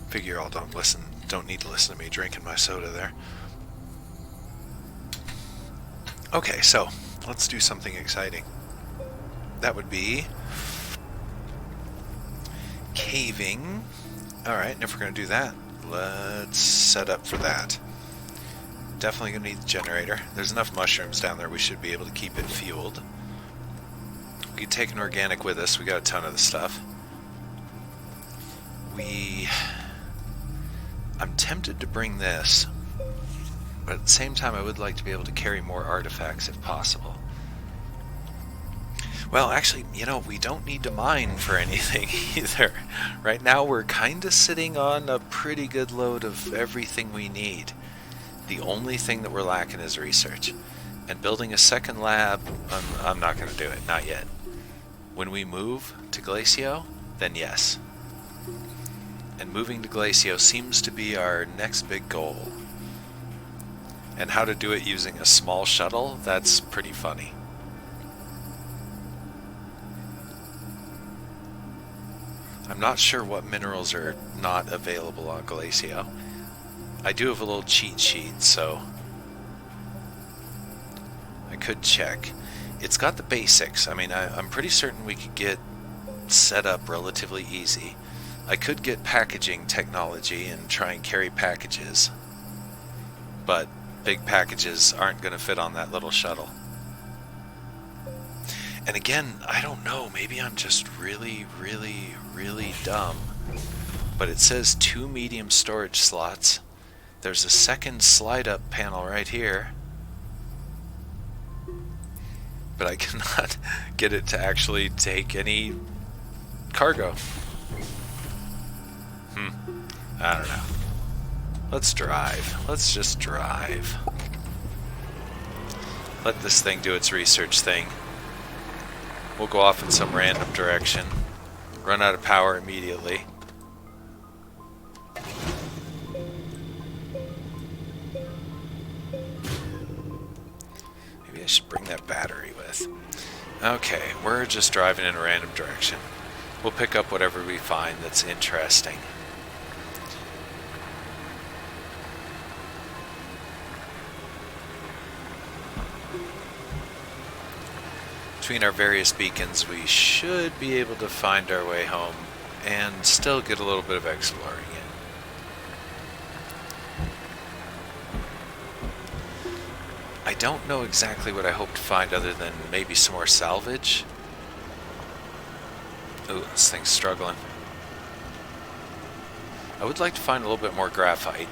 Figure y'all don't need to listen to me drinking my soda there. Okay, so let's do something exciting. That would be caving. Alright, and if we're going to do that, let's set up for that. Definitely going to need the generator. There's enough mushrooms down there, we should be able to keep it fueled. We can take an organic with us, we got a ton of the stuff. I'm tempted to bring this, but at the same time I would like to be able to carry more artifacts if possible. Well, actually, you know, we don't need to mine for anything either. Right now we're kind of sitting on a pretty good load of everything we need. The only thing that we're lacking is research. And building a second lab, I'm not going to do it, not yet. When we move to Glacio, then yes. And moving to Glacio seems to be our next big goal. And how to do it using a small shuttle, that's pretty funny. I'm not sure what minerals are not available on Glacio. I do have a little cheat sheet, so I could check. It's got the basics. I mean, I'm pretty certain we could get set up relatively easy. I could get packaging technology and try and carry packages, but big packages aren't going to fit on that little shuttle. And again, I don't know, maybe I'm just really dumb, but it says 2 medium storage slots. There's a second slide up panel right here, but I cannot get it to actually take any cargo. I don't know. Let's drive. Let's just drive. Let this thing do its research thing. We'll go off in some random direction. Run out of power immediately. Maybe I should bring that battery with. Okay, we're just driving in a random direction. We'll pick up whatever we find that's interesting. Between our various beacons, we should be able to find our way home and still get a little bit of exploring in. I don't know exactly what I hope to find other than maybe some more salvage. Ooh, this thing's struggling. I would like to find a little bit more graphite.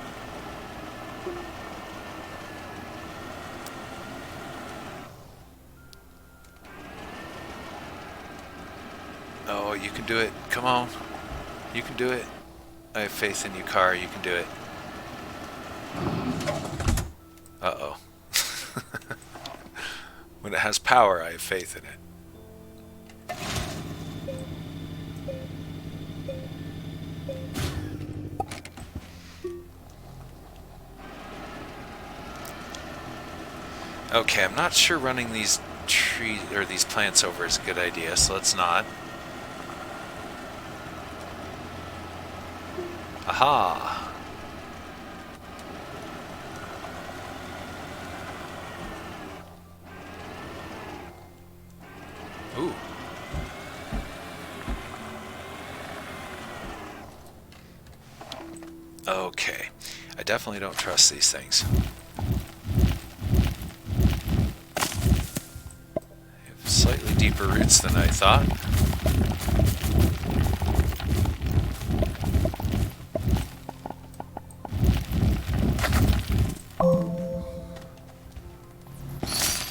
Oh, you can do it. Come on. You can do it. I have faith in you, car. You can do it. Uh-oh. When it has power, I have faith in it. Okay, I'm not sure running these trees or these plants over is a good idea, so let's not. Aha! Ooh. Okay. I definitely don't trust these things. They have slightly deeper roots than I thought.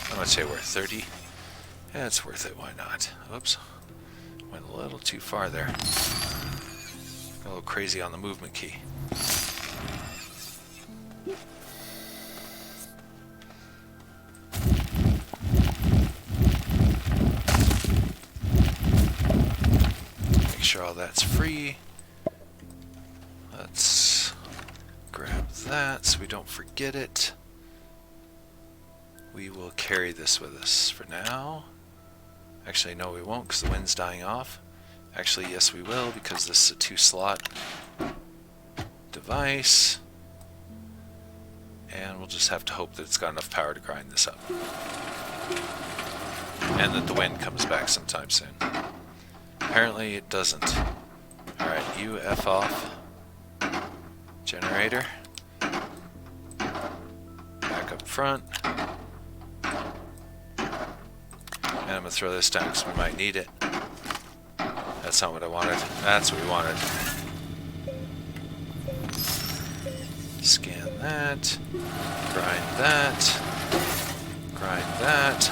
How much are they worth? 30? Yeah, it's worth it. Why not? Oops. Went a little too far there. Got a little crazy on the movement key. Make sure all that's free. Let's grab that so we don't forget it. We will carry this with us for now. Actually, no, we won't because the wind's dying off. Actually, yes, we will because this is a 2-slot device. And we'll just have to hope that it's got enough power to grind this up. And that the wind comes back sometime soon. Apparently it doesn't. Alright, you F off. Generator. Back up front. And I'm going to throw this down because we might need it. That's not what I wanted. That's what we wanted. Scan that. Grind that. Grind that.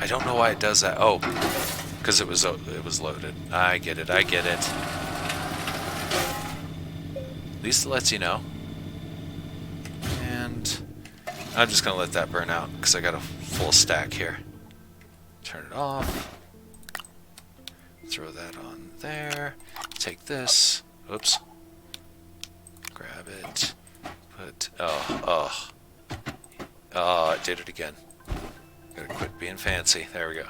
I don't know why it does that. Oh, because it was loaded. I get it. I get it. At least it lets you know. And I'm just gonna let that burn out because I got a full stack here. Turn it off. Throw that on there. Take this. Oops. Grab it. Put. Oh. I did it again. Gotta quit being fancy. There we go.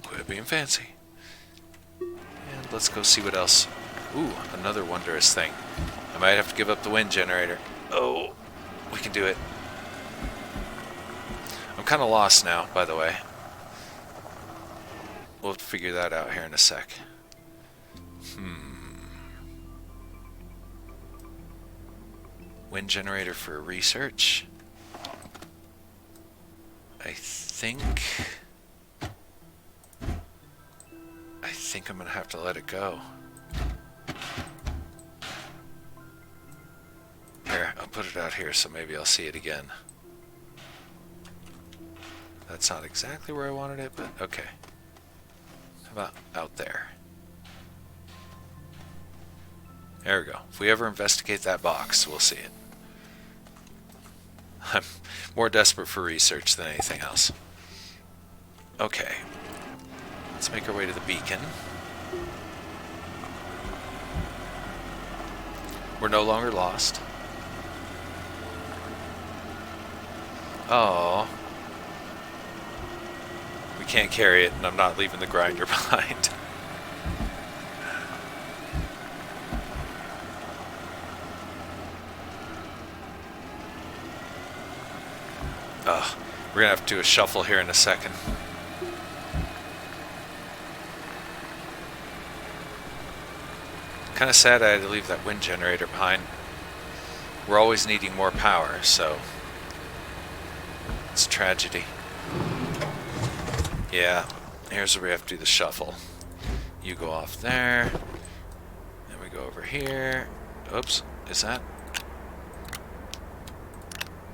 Quit being fancy. And let's go see what else. Ooh, another wondrous thing. I might have to give up the wind generator. Oh, we can do it. I'm kind of lost now, by the way. We'll have to figure that out here in a sec. Wind generator for research. I think I'm gonna have to let it go. Here, I'll put it out here so maybe I'll see it again. That's not exactly where I wanted it, but okay. How about out there? There we go. If we ever investigate that box, we'll see it. I'm more desperate for research than anything else. Okay. Let's make our way to the beacon. We're no longer lost. Oh. We can't carry it, and I'm not leaving the grinder behind. We're gonna have to do a shuffle here in a second. Kind of sad I had to leave that wind generator behind. We're always needing more power, so it's a tragedy. Yeah, here's where we have to do the shuffle. You go off there, then we go over here. Oops, is that?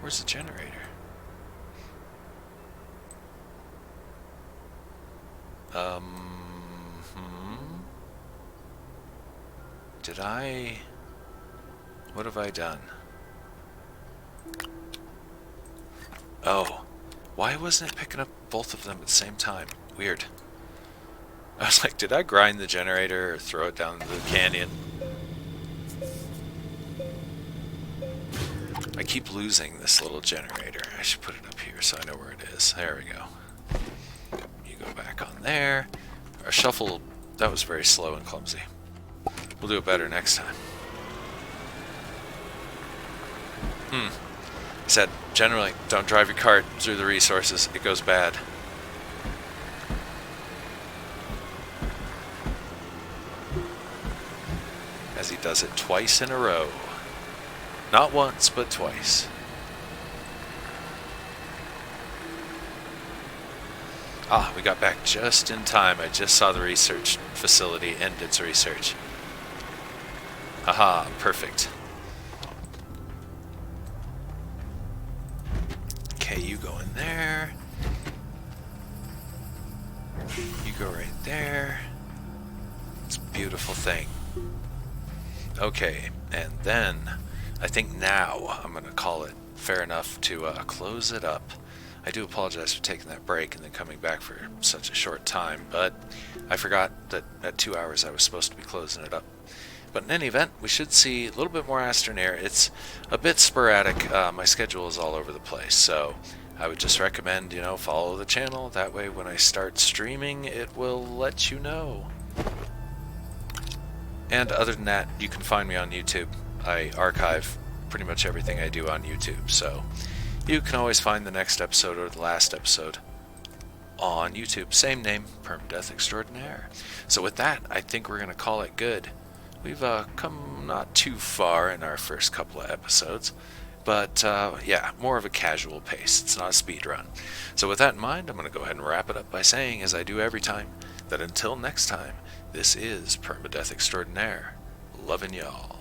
Where's the generator? Did I... What have I done? Oh. Why wasn't it picking up both of them at the same time? Weird. I was like, did I grind the generator or throw it down the canyon? I keep losing this little generator. I should put it up here so I know where it is. There we go. You go back there. Our shuffle, that was very slow and clumsy. We'll do it better next time. Said, generally, don't drive your cart through the resources. It goes bad. As he does it twice in a row. Not once, but twice. Ah, we got back just in time. I just saw the research facility end its research. Aha, perfect. Okay, you go in there. You go right there. It's a beautiful thing. Okay, and then I think now I'm going to call it fair enough to close it up. I do apologize for taking that break and then coming back for such a short time, but I forgot that at 2 hours I was supposed to be closing it up. But in any event, we should see a little bit more Astroneer. It's a bit sporadic. My schedule is all over the place, so I would just recommend, follow the channel. That way when I start streaming, it will let you know. And other than that, you can find me on YouTube. I archive pretty much everything I do on YouTube, so you can always find the next episode or the last episode on YouTube. Same name, PermaDeath Extraordinaire. So with that, I think we're going to call it good. We've come not too far in our first couple of episodes, but yeah, more of a casual pace. It's not a speed run. So with that in mind, I'm going to go ahead and wrap it up by saying, as I do every time, that until next time, this is PermaDeath Extraordinaire. Loving y'all.